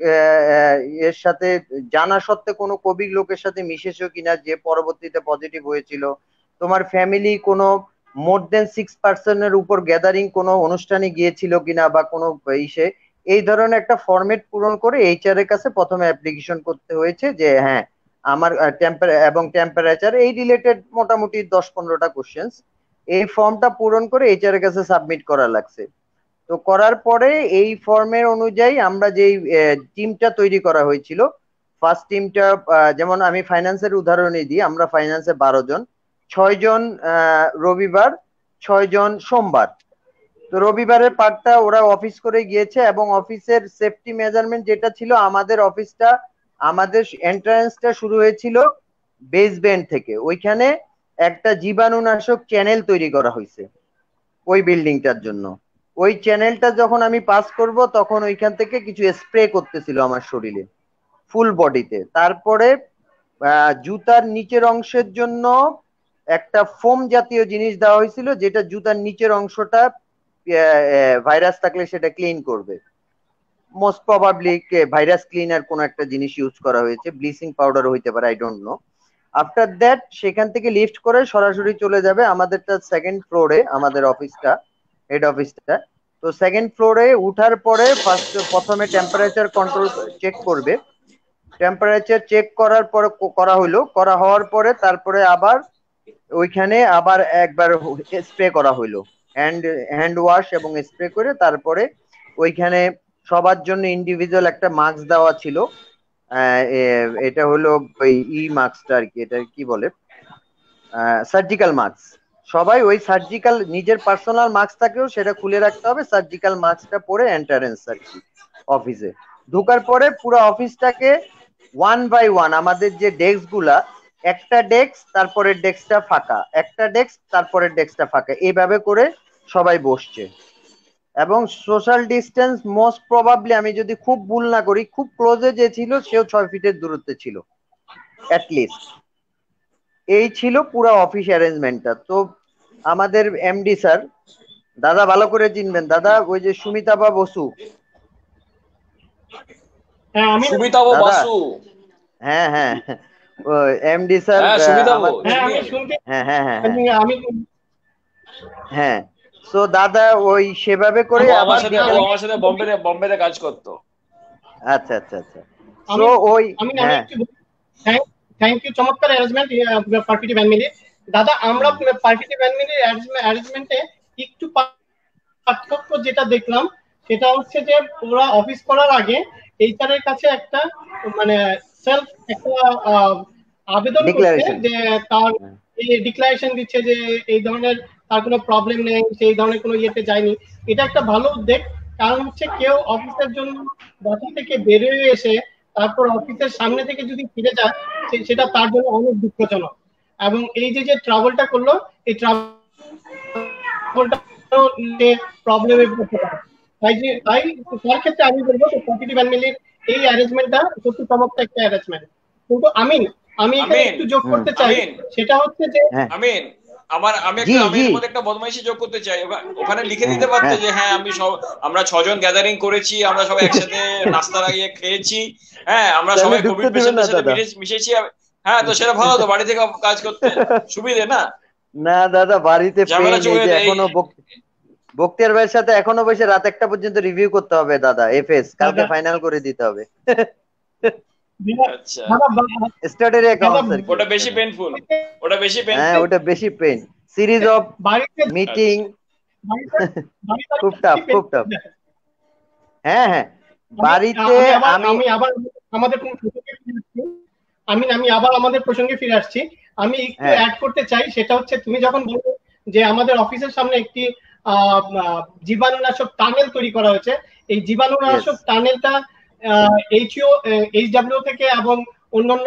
এর সাথে জানা সত্ত্বে কোনো কোভিড লোকের সাথে মিশেছো কিনা যে পরবর্তীতে পজিটিভ হয়েছিল, তোমার ফ্যামিলি কোনো মোর দেন 6 পার্সনের উপর গ্যাদারিং কোনো অনুষ্ঠানে গিয়েছিল কিনা বা কোনো ইসে, এই ধরনের একটা ফরম্যাট পূরণ করে এইচআর এর কাছে প্রথমে অ্যাপ্লিকেশন করতে হয়েছে যে হ্যাঁ আমার টেম্পারেচার এই রিলেটেড মোটামুটি 10-15টা কোশ্চেন্স, এই ফর্মটা পূরণ করে এইচআর এর কাছে সাবমিট করা লাগছে। তো করার পরে এই ফর্মের অনুযায়ী আমরা যেই টিমটা তৈরি করা হয়েছিল, ফার্স্ট টিমটা যেমন আমি ফাইন্যান্সের উদাহরণই দিই, আমরা ফাইন্যান্সে 12 জন, 6 জন রবিবার, 6 জন সোমবার। তো রবিবারের পার্টটা ওরা অফিস করে গিয়েছে এবং অফিসের সেফটি মেজারমেন্ট যেটা ছিল, আমাদের অফিসটা আমাদের এন্ট্রান্সটা শুরু হয়েছিল বেসমেন্ট থেকে, ওইখানে একটা জীবাণুনাশক চ্যানেল তৈরি করা হয়েছে ওই বিল্ডিংটার জন্য। ওই চ্যানেলটা যখন আমি পাস করব তখন ওইখান থেকে কিছু স্প্রে করতেছিল আমার শরীরে ফুল বডিতে। তারপরে জুতার নিচের অংশের জন্য একটা ফোম জাতীয় জিনিস দেওয়া হয়েছিল যেটা জুতার নিচের অংশটা ভাইরাস থাকলে সেটা ক্লিন করবে। মোস্ট প্রবাবলি ভাইরাস ক্লিনার কোন একটা জিনিস ইউজ করা হয়েছে, ব্লিচিং পাউডার হইতে পারে, I don't know. After that সেখান থেকে লিফট করে সরাসরি চলে যাবে আমাদেরটা সেকেন্ড ফ্লোরে, আমাদের অফিসটা হেড অফিসটা। তো সেকেন্ড ফ্লোরে উঠার পরে প্রথমে টেম্পারেচার কন্ট্রোল চেক করবে, টেম্পারেচার চেক করার পরে করা হওয়ার পরে তারপরে আবার ওইখানে আবার একবার স্প্রে করা হইলো, হ্যান্ড ওয়াশ এবং স্প্রে করে তারপরে ওইখানে সবার জন্য ইন্ডিভিজুয়াল একটা মাস্ক দেওয়া ছিল। এটা হলো ওই মাস্কটা আর কি, এটা কি বলে, সার্জিক্যাল মাস্ক। সবাই ওই সার্জিক্যাল নিজের পার্সোনাল মাস্ক থাকেও সেটা খুলে রাখতে হবে, সার্জিক্যাল মাস্কটা পরে এন্টারেন্স আর কি অফিসে ঢোকার পরে পুরো অফিসটাকে 1 বাই 1 আমাদের যে ডেস্ক গুলা, একটা ডেস্ক তারপরের ডেস্কটা ফাঁকা, একটা ডেস্ক তারপরের ডেস্কটা ফাঁকা, এইভাবে করে সবাই বসছে। এবং সোশ্যাল ডিস্টেন্স মোস্ট প্রবাবলি আমি যদি খুব ভুল না করি খুব ক্লোজে যে ছিল সেও 6 ফিটের দূরত্বে ছিল অ্যাটলিস্ট। এই ছিল পুরো অফিস অ্যারেঞ্জমেন্টটা। তো আমাদের এমডি স্যার, দাদা ভালো করে চিনবেন দাদা, ওই যে সুমিতাবা বসু, সুমিতাবা বসু, হ্যাঁ হ্যাঁ এমডি স্যার, হ্যাঁ হ্যাঁ হ্যাঁ হ্যাঁ। সো দাদা ওই সেভাবে করে আমার সাথে বোম্বেতে কাজ করতো। আচ্ছা আচ্ছা আচ্ছা। সো ওই হ্যাঁ, থ্যাংক ইউ, চমৎকার অ্যারেঞ্জমেন্ট পার্কিটি ফ্যামিলি। দাদা আমরা পার্কিটি ফ্যামিলির অ্যারেঞ্জমেন্টে একটু পার্থক্য যেটা দেখলাম সেটা হচ্ছে যে ওরা অফিস করার আগে এইচআর এর কাছে একটা মানে সেলফ একটা আবেদন করছে যে তার ডিক্লারেশন দিচ্ছে যে এই ধরনের তার কোনো প্রবলেম নেই, সেই ধরনের কোনো ইয়েতে যায়নি। এটা একটা ভালো উদ্যোগ, কারণ হচ্ছে কেউ অফিসের জন্য বাসা থেকে বেরিয়ে এসে তারপর অফিসের সামনে থেকে যদি ফিরে যায় সেটা তার জন্য অনেক দুঃখজনক। এবং এই যে ট্রাভেলটা করলো, এই ট্রাভেলটা প্রবলেমে পড়তে পারে। তাই তার ক্ষেত্রে আমি বলবো পজিটিভ ফ্যামিলির এই অ্যারেঞ্জমেন্টটা সত্যি চমৎকার একটা অ্যারেঞ্জমেন্ট। কিন্তু আমি এখানে একটু যোগ করতে চাই, সেটা হচ্ছে যে আমি একটা বদমাইশি যোগ করতে চাই। ওখানে লিখে দিতে পারতো যে হ্যাঁ আমরা 6 জন গ্যাদারিং করেছি, আমরা সবাই একসাথে নাস্তা লাগিয়ে খেয়েছি, হ্যাঁ আমরা সবাই কোভিড পেশেন্টের সাথে মিশেছি। হ্যাঁ, তো সেটা ভালো, তো বাড়ি থেকে কাজ করতে সুবিধে না। না দাদা, বাড়িতে এখনো বক্তিয়ার ভাইয়ের সাথে এখনো বসে রাত 1টা পর্যন্ত রিভিউ করতে হবে দাদা, এফএস কালকে ফাইনাল করে দিতে হবে। আচ্ছা, স্টার্টের অ্যাকাউন্টস আর কি, ওটা বেশি পেইনফুল, হ্যাঁ ওটা বেশি পেইন, সিরিজ অফ মিটিং, খুব টাফ। হ্যাঁ হ্যাঁ, বাড়িতে আমি আবার আমাদের প্রসঙ্গে ফিরে আসছি। আমি একটু অ্যাড করতে চাই, সেটা হচ্ছে তুমি যখন বললে যে আমাদের অফিসের সামনে একটি জীবাণুনাশক টানেল তৈরি করা হয়েছে, এই জীবাণুনাশক টানেলটা এইচডব্লিউ থেকে এবং অন্যান্য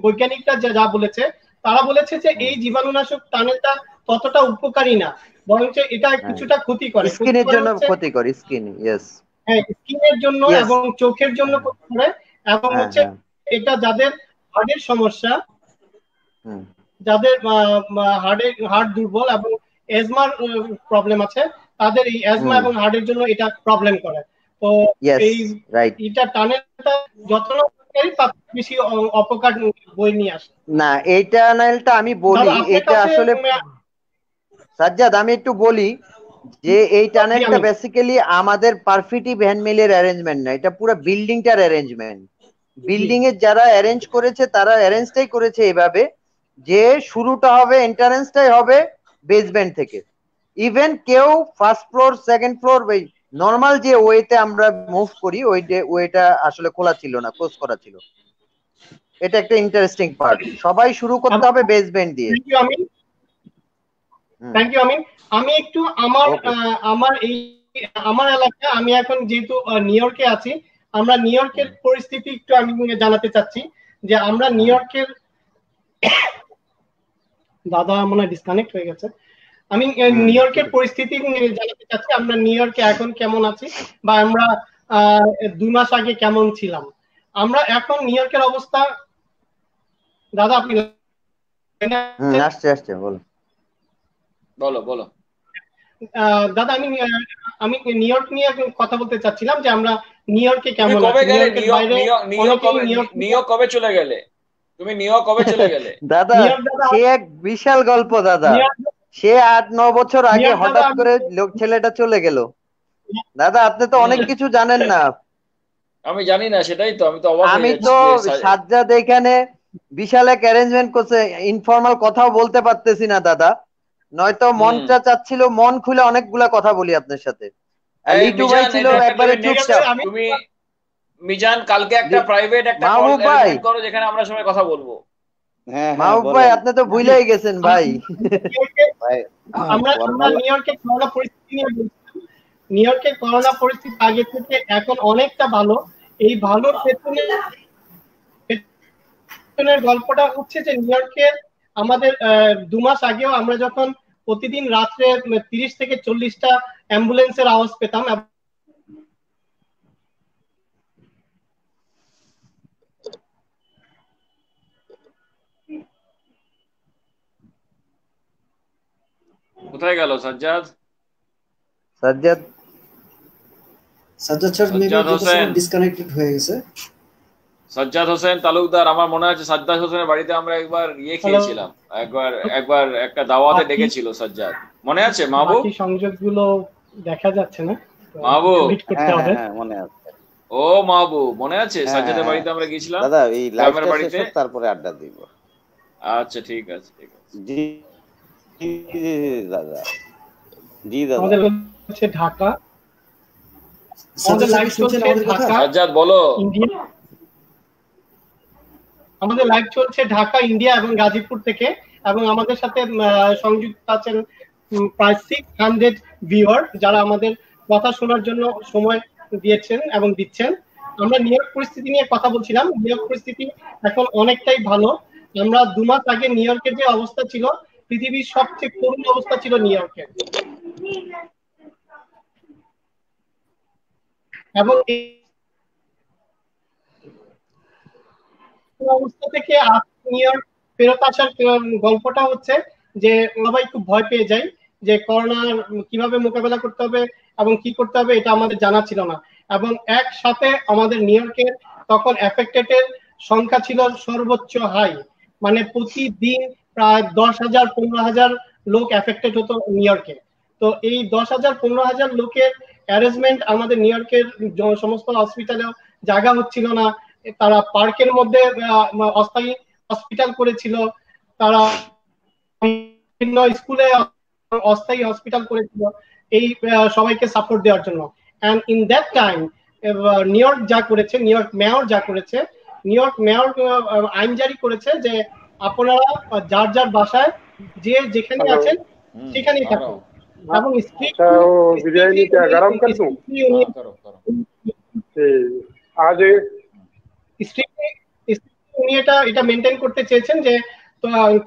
বৈজ্ঞানিকরা যা বলেছে, তারা বলেছে যে এই জীবাণুনাশক টানেলটা ততটা উপকারী না, বরঞ্চ এটা কিছুটা ক্ষতি করে, স্কিনের জন্য ক্ষতি করে, স্কিনের জন্য এবং চোখের জন্য ক্ষতি করে। এবং হচ্ছে এটা যাদের হার্টের সমস্যা, যাদের হার্ট দুর্বল এবং এজমার প্রবলেম আছে, তাদের এই এজমা এবং হার্টের জন্য এটা প্রবলেম করে। তো এই এটা টানেলটা যত বেশি অপকার বই নিয়ে আসে না। এই টানেলটা আমি বলি, এটা আসলে সাজ্জাদ আমি একটু বলি যে এই টানেলটা বেসিক্যালি আমাদের পারফিটিভ হ্যান্ডমিলের অ্যারেঞ্জমেন্ট না, এটা পুরো বিল্ডিংটার অ্যারেঞ্জমেন্ট। বিল্ডিং এর যারা অ্যারেঞ্জ করেছে তারা অ্যারেঞ্জটাই করেছে এভাবে যে শুরুটা হবে, এন্ট্রান্সটাই হবে বেসমেন্ট থেকে। ইভেন কেউ first floor second floor normal যে ওয়েতে আমরা মুভ করি ওই ওয়েটা আসলে খোলা ছিল না, ক্লোজ করা ছিল। এটা একটা ইন্টারেস্টিং পার্ট। সবাই শুরু করতে হবে বেসমেন্ট দিয়ে। থ্যাংক ইউ আমিন। আমি একটু আমার এলাকা, আমি এখন যেহেতু নিউ ইয়র্কে আছি, আমরা নিউ ইয়র্কের পরিস্থিতি একটু আমি জানাতে চাচ্ছি যে আমরা নিউ ইয়র্কের দাদা মনে হয় ডিসকানেক্ট হয়ে গেছে। আমি নিউ ইয়র্কের পরিস্থিতি জানাতে চাচ্ছি, আমরা নিউ ইয়র্কে এখন কেমন আছি বা আমরা 2 মাস আগে কেমন ছিলাম। আমরা এখন নিউ ইয়র্কের অবস্থা, দাদা আপনি আসছে বলো দাদা আমি নিউ ইয়র্ক নিয়ে কথা বলতে চাচ্ছিলাম যে আমরা নিউ ইয়র্কে কেমন আছি। নিউ ইয়র্ক কবে চলে গেলে? তুমি নিউ ইয়র্ক কবে চলে গেলে? দাদা সে এক বিশাল গল্প দাদা। সে 8-9 বছর আগে হঠাৎ করে ছেলেটা চলে গেল। দাদা আপনি তো অনেক কিছু জানেন না। আমি জানি না, সেটাই তো আমি তো অবাক হয়ে যাচ্ছি। আমি তো সাজ্জাদ এখানে বিশাল এক অ্যারেঞ্জমেন্ট করছে, ইনফর্মাল কথাও বলতে পারতেছি না দাদা, নয়তো মনটা চাচ্ছিল মন খুলে অনেকগুলা কথা বলি আপনার সাথে। লিটু ভাই ছিল একবারে চুপচাপ। তুমি মিজান কালকে একটা প্রাইভেট একটা কল অ্যারেঞ্জ করো যেখানে আমরা সবাই কথা বলবো। মাহবুব ভাই আপনি তো ভুলেই গেছেন ভাই। আমরা নিউ ইয়র্কের করোনা পরিস্থিতি নিয়ে বলছি। নিউ ইয়র্কের করোনা পরিস্থিতি আগে থেকে এখন অনেকটা ভালো। এই ভালোর পেছনের গল্পটা হচ্ছে যে নিউ ইয়র্কের আমাদের 2 মাস আগেও আমরা যখন প্রতিদিন রাত্রে 30 থেকে 40টা অ্যাম্বুলেন্সের আওয়াজ পেতাম, কোথায় গেল সাজ্জাদ? হোসেন ডিসকানেক্টেড হয়ে গেছে। সাজ্জাদ হোসেন তালুকদার, আমার মনে আছে সাজ্জাদ হোসেনের বাড়িতে আমরা একবার খেয়েছিলাম, একবার একটা দাওয়াতে ডেকেছিল সাজ্জাদ, মনে আছে মাহবুব? বাকি সংযোগগুলো দেখা যাচ্ছে না মাহবুব? হ্যাঁ মনে আছে। ও মাহবুব মনে আছে সাজ্জাদের বাড়িতে আমরা গিয়েছিলাম দাদা, এই লাইভটা শেষ হোক তারপরে আড্ডা দিব। আচ্ছা ঠিক আছে জি দাদা। জি দাদা। আমাদের হচ্ছে ঢাকা, আমাদের লাইভ চলছে ঢাকা। সাজ্জাদ বলো। আমাদের লাইভ চলছে ঢাকা, ইন্ডিয়া এবং গাজীপুর থেকে, এবং আমাদের সাথে সংযুক্ত আছেন প্রায় 600 ভিউয়ার যারা আমাদের কথা শোনার জন্য সময় দিয়েছেন এবং দিচ্ছেন। আমরা নিউ ইয়র্ক পরিস্থিতি নিয়ে কথা বলছিলাম। নিউ ইয়র্ক পরিস্থিতি এখন অনেকটাই ভালো। আমরা 2 মাস আগে নিউ ইয়র্কের যে অবস্থা ছিল, পৃথিবীর সবচেয়ে করুণ অবস্থা ছিল নিউ ইয়র্কের, এবং এই অবস্থা থেকে নিউ ইয়র্ক ফেরত আসার গল্পটা হচ্ছে যে সবাই খুব ভয় পেয়ে যায় যে করোনার কিভাবে মোকাবেলা করতে হবে এবং কি করতে হবে এটা আমাদের জানা ছিল না। এবং একসাথে আমাদের নিউ ইয়র্কের তখন এফেক্টেড এর সংখ্যা ছিল সর্বোচ্চ হাই, মানে প্রতিদিন প্রায় 10,000-15,000 লোক এফেক্টেড হতো নিউ ইয়র্কে। তো এই 10,000-15,000 লোকের অ্যারেঞ্জমেন্ট আমাদের নিউ ইয়র্কের সমস্ত হসপিটালেও জায়গা হচ্ছিল না। তারা পার্কের মধ্যে অস্থায়ী হসপিটাল করেছিল, তারা বিভিন্ন স্কুলে অস্থায়ী হসপিটাল করেছিল এই সবাইকে সাপোর্ট দেওয়ার জন্য। And in that time New York যা করেছে, নিউ ইয়র্ক মেয়র যা করেছে, নিউ ইয়র্ক মেয়র আইন জারি করেছে যে আপনারা যার যার বাসায় যে যেখানে আছেন সেখানেই থাকুন, এবং উনি এটা মেনটেন করতে চেয়েছেন যে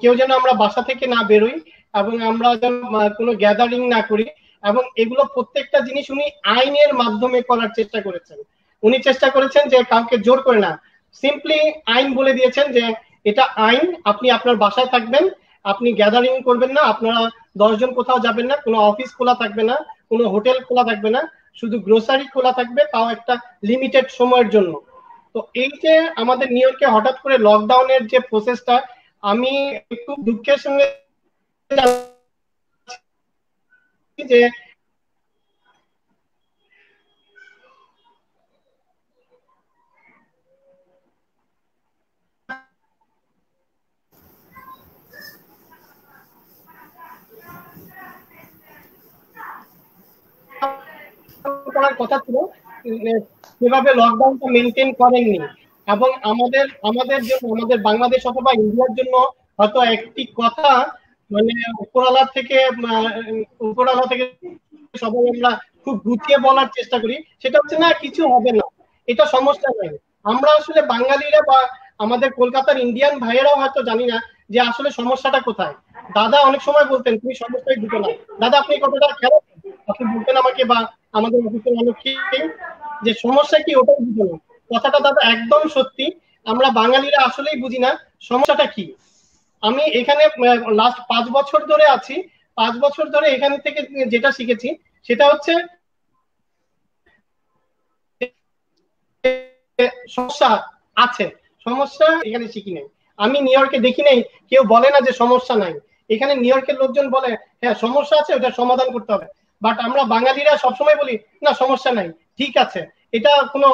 কেউ যেন আমরা বাসা থেকে না বেরোই এবং আমরা যেন কোনো গ্যাদারিং না করি, এবং এগুলো প্রত্যেকটা জিনিস উনি আইনের মাধ্যমে করার চেষ্টা করেছেন। উনি চেষ্টা করেছেন যে কাউকে জোর করে না, সিম্পলি আইন বলে দিয়েছেন যে এটা আইন, আপনি আপনার বাসায় থাকবেন আপনি গ্যাদারিং করবেন না, আপনারা 10 জন কোথাও যাবেন না, কোনো অফিস খোলা থাকবে না, কোনো হোটেল খোলা থাকবে না, শুধু গ্রোসারি খোলা থাকবে, তাও একটা লিমিটেড সময়ের জন্য। তো এই যে আমাদের নিউ ইয়র্কে হঠাৎ করে লকডাউনের যে প্রসেসটা, আমি একটু দুঃখের সঙ্গে যে করার কথা ছিল, সেভাবে লকডাউনটা মেনটেন করেননি। এবং আমাদের আমাদের জন্য, আমাদের বাংলাদেশ অথবা ইন্ডিয়ার জন্য হয়তো একটি কথা মানে উপরওয়ালা থেকে সবাই আমরা খুব গুছিয়ে বলার চেষ্টা করি, সেটা হচ্ছে না কিছু হবে না, এটা সমস্যা নেই। আমরা আসলে বাঙালিরা বা আমাদের কলকাতার ইন্ডিয়ান ভাইয়েরাও হয়তো জানি না যে আসলে সমস্যাটা কোথায়। দাদা অনেক সময় বলতেন তুমি সমস্যায় ঢুকে না। দাদা আপনি কতটা খেলো, আপনি বলতেন আমাকে বা আমাদের অফিসের অনেককে যে সমস্যা কি ওটাই বুঝে না। কথাটা দাদা একদম সত্যি, আমরা বাঙালিরা আসলেই বুঝি না সমস্যাটা কি। আমি এখানে লাস্ট 5 বছর ধরে আছি, 5 বছর ধরে এখান থেকে যেটা শিখেছি সেটা হচ্ছে সমস্যা আছে, সমস্যা এখানে শিখি নাই। আমি নিউ ইয়র্কে দেখি নাই কেউ বলে না যে সমস্যা নাই। এখানে নিউ ইয়র্কের লোকজন বলে হ্যাঁ সমস্যা আছে, ওটা সমাধান করতে হবে। বাট আমরা বাঙালিরা সবসময় বলি না সমস্যা নাই, ঠিক আছে, এটা কোনো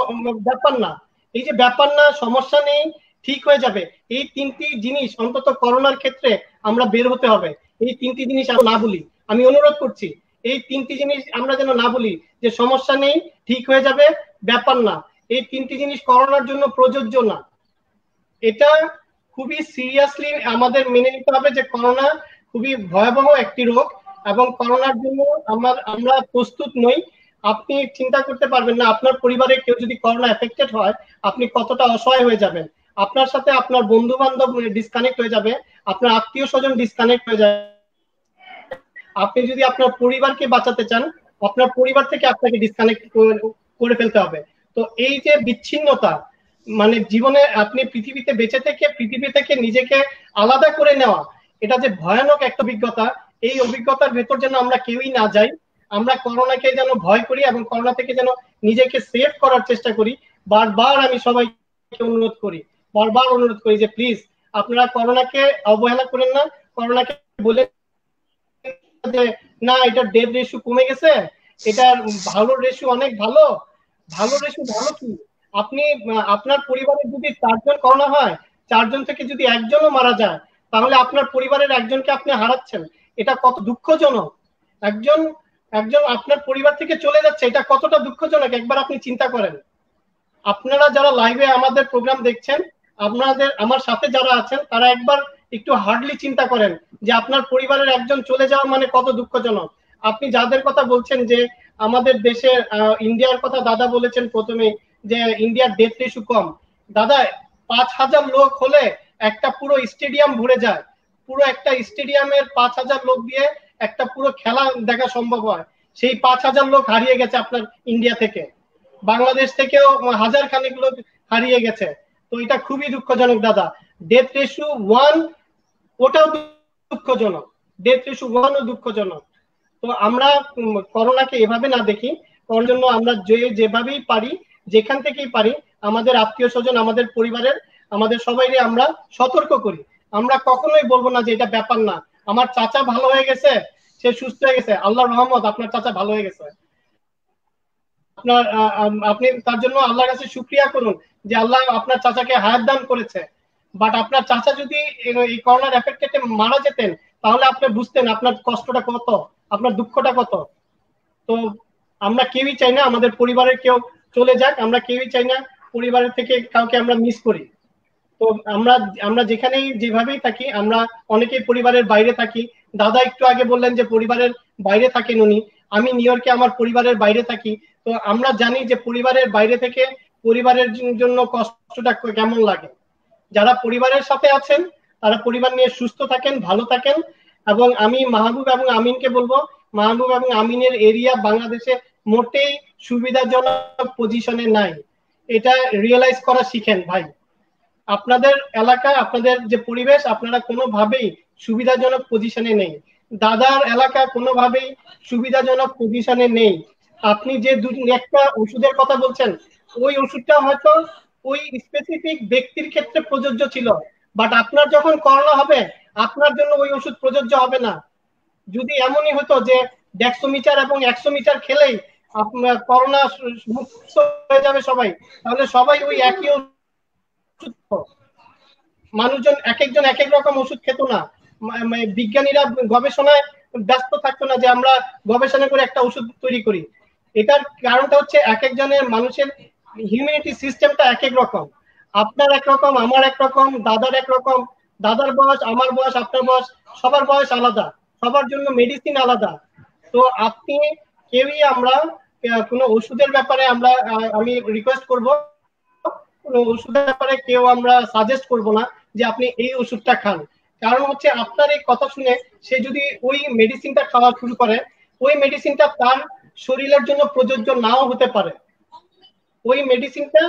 ব্যাপার না। এই যে ব্যাপার না, সমস্যা নেই, ঠিক হয়ে যাবে, এই তিনটি জিনিস অন্তত করোনার ক্ষেত্রে আমরা বের হতে হবে। এই তিনটি জিনিস আমরা না বলি, আমি অনুরোধ করছি এই তিনটি জিনিস আমরা যেন না বলি, যে সমস্যা নেই, ঠিক হয়ে যাবে, ব্যাপার না। এই তিনটি জিনিস করোনার জন্য প্রযোজ্য না। এটা খুবই সিরিয়াসলি আমাদের মেনে নিতে হবে যে করোনা খুবই ভয়াবহ একটি রোগ, এবং করোনার জন্য আমরা প্রস্তুত নই। আপনি চিন্তা করতে পারবেন না আপনার পরিবারে কেউ যদি করোনা এফেক্টেড হয় আপনি কতটা অসহায় হয়ে যাবেন। আপনার সাথে আপনার বন্ধু বান্ধব ডিসকানেক্ট হয়ে যাবে, আপনার আত্মীয় স্বজন ডিসকানেক্ট হয়ে যাবে। আপনি যদি আপনার পরিবারকে বাঁচাতে চান, আপনার পরিবার থেকে আপনাকে ডিসকানেক্ট করে ফেলতে হবে। তো এই যে বিচ্ছিন্নতা, মানে জীবনে আপনি পৃথিবীতে বেঁচে থেকে পৃথিবী থেকে নিজেকে আলাদা করে নেওয়া, এটা যে ভয়ানক একটা অভিজ্ঞতা, এই অভিজ্ঞতার ভেতর যেন আমরা কেউই না যাই। আমরা করোনাকে যেন ভয় করি এবং করোনা থেকে যেন নিজেকে সেভ করার চেষ্টা করি। বারবার আমি সবাইকে বারবার অনুরোধ করি যে প্লিজ আপনারা করোনাকে অবহেলা করেন না। করোনাকে বলে যে না এটা ডেথ রেশিও কমে গেছে, এটার ভালো রেশিও অনেক ভালো, ভালো রেশিও ভালো কি? আপনি আপনার পরিবারে যদি 4 জন করোনা হয়, 4 জন থেকে যদি একজনও মারা যায়, তাহলে আপনার পরিবারের একজনকে আপনি হারাচ্ছেন। এটা কত দুঃখজনক। একজন একজন আপনার পরিবার থেকে চলে যাচ্ছে, এটা কতটা দুঃখজনক একবার আপনি চিন্তা করেন। আপনারা যারা লাইভে আমাদের প্রোগ্রাম দেখছেন, আমার সাথে যারা আছেন, তারা একবার একটু হার্ডলি চিন্তা করেন যে আপনার পরিবারের একজন চলে যাওয়া মানে কত দুঃখজনক। আপনি যাদের কথা বলছেন যে আমাদের দেশে ইন্ডিয়ার কথা দাদা বলেছেন প্রথমে যে ইন্ডিয়ার ডেথ রেশিও কম, দাদা 5,000 লোক হলে একটা পুরো স্টেডিয়াম ভরে যায়। পুরো একটা স্টেডিয়ামের 5,000 লোক দিয়ে একটা পুরো খেলা দেখা সম্ভব হয়। সেই 5,000 লোক হারিয়ে গেছে আপনার ইন্ডিয়া থেকে, বাংলাদেশ থেকেও হাজার খানেক লোক হারিয়ে গেছে। তো এটা খুবই দুঃখজনক দাদা। ডেথ রেশিও 1 ওটাও দুঃখজনক, ডেথ রেশিও 1ও দুঃখজনক। তো আমরা করোনাকে এভাবে না দেখি, ওর জন্য আমরা যেভাবেই পারি, যেখান থেকেই পারি, আমাদের আত্মীয় স্বজন, আমাদের পরিবারের, আমাদের সবাইকে আমরা সতর্ক করি। আমরা কখনোই বলবো না যে এটা ব্যাপার না, আমার চাচা ভালো হয়ে গেছে, সে সুস্থ হয়ে গেছে, আল্লাহর রহমত আপনার চাচা ভালো হয়ে গেছে, আপনি তার জন্য আল্লাহর কাছে শুকরিয়া করুন যে আল্লাহ আপনার চাচাকে হায়াত দান করেছে। বাট আপনার চাচা যদি এই করোনার এফেক্টে মারা যেতেন, তাহলে আপনি বুঝতেন আপনার কষ্টটা কত, আপনার দুঃখটা কত। তো আমরা কেউই চাই না আমাদের পরিবারের কেউ চলে যাক, আমরা কেউই চাই না পরিবারের থেকে কাউকে আমরা মিস করি। তো আমরা যেখানেই যেভাবেই থাকি, আমরা অনেকেই পরিবারের বাইরে থাকি। দাদা একটু আগে বললেন যে পরিবারের বাইরে থাকেন উনি, আমি নিউ ইয়র্কে আমার পরিবারের বাইরে থাকি। তো আমরা জানি যে পরিবারের বাইরে থেকে পরিবারের জন্য কষ্টটা কেমন লাগে। যারা পরিবারের সাথে আছেন তারা পরিবার নিয়ে সুস্থ থাকেন, ভালো থাকেন। এবং আমি মাহবুব এবং আমিনকে বলবো, মাহবুব এবং আমিনের এরিয়া বাংলাদেশে মোটেই সুবিধাজনক পজিশনে নাই, এটা রিয়েলাইজ করা শিখেন ভাই। আপনাদের এলাকা, আপনাদের যে পরিবেশ, আপনারা কোনোভাবেই সুবিধাজনক পজিশনে নেই। দাদার এলাকা কোনোভাবেই সুবিধাজনক পজিশনে নেই। আপনি যে একটা ওষুধের কথা বলছেন, ওই ওষুধটা হয়তো ওই স্পেসিফিক ব্যক্তির ক্ষেত্রে প্রযোজ্য ছিল, বাট আপনার যখন করোনা হবে আপনার জন্য ওই ওষুধ প্রযোজ্য হবে না। যদি এমনই হতো যে 150 মিটার এবং 100 মিটার খেলেই আপনার করোনা মুক্ত হয়ে যাবে সবাই, তাহলে সবাই ওই একই ওষুধ, মানুষজন এক একজন এক এক রকম ওষুধ খেত না, বিজ্ঞানীরা গবেষণায় ব্যস্ত থাকতো না যে আমরা গবেষণা করে একটা ওষুধ তৈরি করি। এটার কারণটা হচ্ছে এক একজনের মানুষের হিউম্যানিটি সিস্টেমটা এক এক রকম। আপনার একরকম, আমার একরকম, দাদার একরকম, দাদার বয়স, আমার বয়স, আপনার বয়স, সবার বয়স আলাদা, সবার জন্য মেডিসিন আলাদা। তো আপনি কেউই আমরা কোনো ওষুধের ব্যাপারে আমরা আমি রিকোয়েস্ট করব, কোনো ওষুধের ব্যাপারে কেউ আমরা সাজেস্ট করব না যে আপনি এই ওষুধটা খান। কারণ হচ্ছে আপনার এই কথা শুনে সে যদি ওই মেডিসিনটা খাওয়া শুরু করে, ওই মেডিসিনটা তার শরীরের জন্য প্রযোজ্য নাও হতে পারে। ওই মেডিসিনটা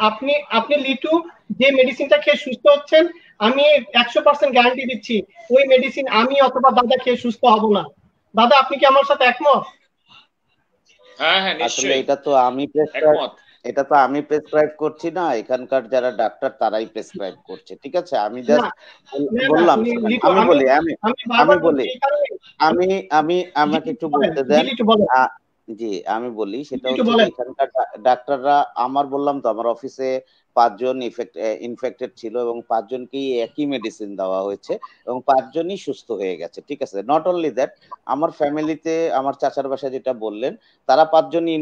আপনি আপনি লিটু যে মেডিসিনটা খেয়ে সুস্থ হচ্ছেন, আমি 100% গ্যারান্টি দিচ্ছি ওই মেডিসিন আমি অথবা দাদা খেয়ে সুস্থ হব না। দাদা, আপনি কি আমার সাথে একমত? হ্যাঁ হ্যাঁ, আসলে নিশ্চয়ই এটা তো আমি প্রেসক্রাইব করছি না, এখানকার যারা ডাক্তার তারাই প্রেসক্রাইব করছে। ঠিক আছে, আমি জাস্ট বললাম, আমি বলি আমি আমাকে একটু বলতে দেন। জি, আমি বলি, সেটা হচ্ছে এখানকার ডাক্তাররা, আমার বললাম তো আমার অফিসে 5 জন ইনফেক্টেড ছিল এবং 5 জনকেই একই মেডিসিন দেওয়া হয়েছে এবং 5 জনই সুস্থ হয়ে গেছে। ঠিক আছে, নট অনলি দ্যাট, আমার ফ্যামিলিতে আমার চাচার বাসায় যেটা বললেন, তারা 5 জনই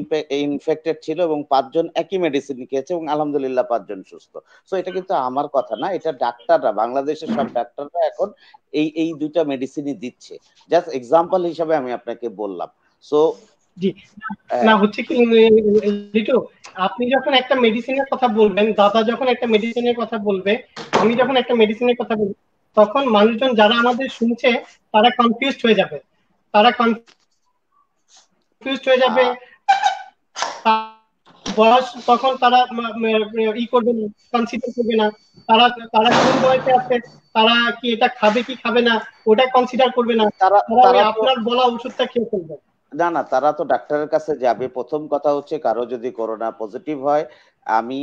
ইনফেক্টেড ছিল এবং 5 জন একই মেডিসিন খেয়েছে এবং আলহামদুলিল্লাহ 5 জন সুস্থ। সো এটা কিন্তু আমার কথা না, এটা ডাক্তাররা, বাংলাদেশের সব ডাক্তাররা এখন এই দুইটা মেডিসিনই দিচ্ছে। জাস্ট এক্সাম্পল হিসাবে আমি আপনাকে বললাম। সো জি, না হচ্ছে কি লিটু, আপনি যখন একটা মেডিসিনের কথা বলবেন, দাদা যখন একটা মেডিসিনের কথা বলবে, আমি যখন একটা মেডিসিনের কথা বলবো, তখন মানুষজন যারা আমাদের শুনছে তারা কনফিউজড হয়ে যাবে, বয়স তখন তারা করবে না, কনসিডার করবে না, তারা তারা কোন বয়সে আছে, তারা কি এটা খাবে কি খাবে না ওটা কনসিডার করবে না, তারা আপনার বলা ওষুধটা খেয়ে ফেলবে। না, তারা তো ডাক্তারের কাছে যাবে। প্রথম কথা হচ্ছে, কারো যদি করোনা পজিটিভ হয়, আমি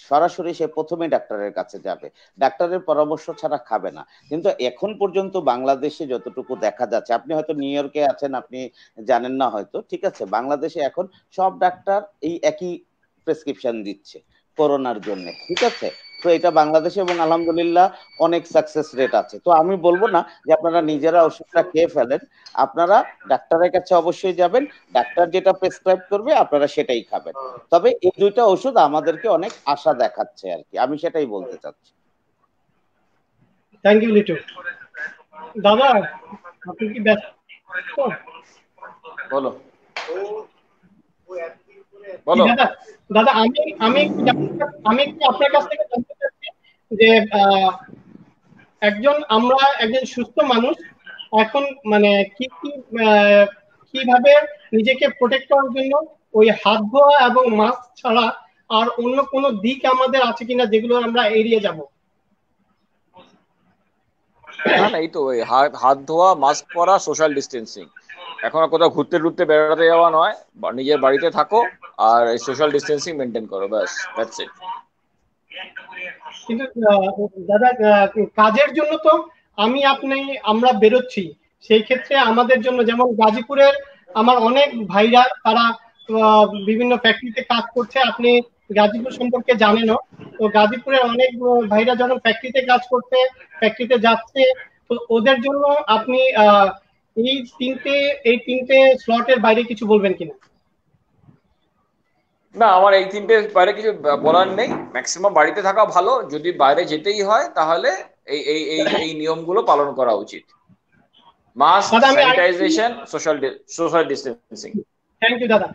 সরাসরি সে প্রথমে ডাক্তারের কাছে যাবে, ডাক্তারের পরামর্শ ছাড়া খাবে না। কিন্তু এখন পর্যন্ত বাংলাদেশে যতটুকু দেখা যাচ্ছে, আপনি হয়তো নিউ ইয়র্কে আছেন, আপনি জানেন না হয়তো, ঠিক আছে, বাংলাদেশে এখন সব ডাক্তার এই একই প্রেসক্রিপশন দিচ্ছে করোনার জন্য। ঠিক আছে, তো এটা বাংলাদেশে এবং আলহামদুলিল্লাহ অনেক সাকসেস রেট আছে। তো আমি বলবো না যে আপনারা নিজেরা ওষুধটা খেয়ে ফেলেন, আপনারা ডাক্তারের কাছে অবশ্যই যাবেন, ডাক্তার যেটা প্রেসক্রাইব করবে আপনারা সেটাই খাবেন। তবে এই দুইটা ওষুধ আমাদেরকে অনেক আশা দেখাচ্ছে আর কি, আমি সেটাই বলতে চাচ্ছি। Thank you Litu. দাদা, আপনি কি ব্যস্ত? বলো দাদা, আমি আপনার কাছ থেকে জানতে চাচ্ছি যে একজন সুস্থ মানুষ এখন মানে কিভাবে নিজেকে প্রোটেক্ট করার জন্য ওই হাত ধোয়া এবং মাস্ক ছাড়া আর অন্য কোনো দিক আমাদের আছে কিনা যেগুলো আমরা এড়িয়ে যাব? না, এই তো ওই হাত ধোয়া, মাস্ক পরা, সোশ্যাল ডিস্টেন্সিং। এখন কোথাও ঘুরতে বেড়াতে যাওয়া নয়, নিজের বাড়িতে থাকো আর সোশ্যাল ডিস্টেন্সিং মেনটেন করো, ব্যাস, দ্যাটস ইট। কিন্তু দাদা, কাজের জন্য তো আমরা বেরোচ্ছি, সেই ক্ষেত্রে আমাদের জন্য, যেমন গাজীপুরের আমার অনেক ভাইরা তারা বিভিন্ন ফ্যাক্টরিতে কাজ করছে, আপনি গাজীপুর সম্পর্কে জানেনও, তো গাজীপুরের অনেক ভাইরা যখন ফ্যাক্টরিতে যাচ্ছে, তো ওদের জন্য আপনি এই তিনটে স্লটের বাইরে কিছু বলবেন কিনা? না, আমার এই তিনটে বাইরে কিছু বলার নেই। ম্যাক্সিমাম বাড়িতে থাকা ভালো, যদি বাইরে যেতেই হয় তাহলে এই নিয়মগুলো পালন করা উচিত। Mask, sanitization, social distancing. Thank you দাদা।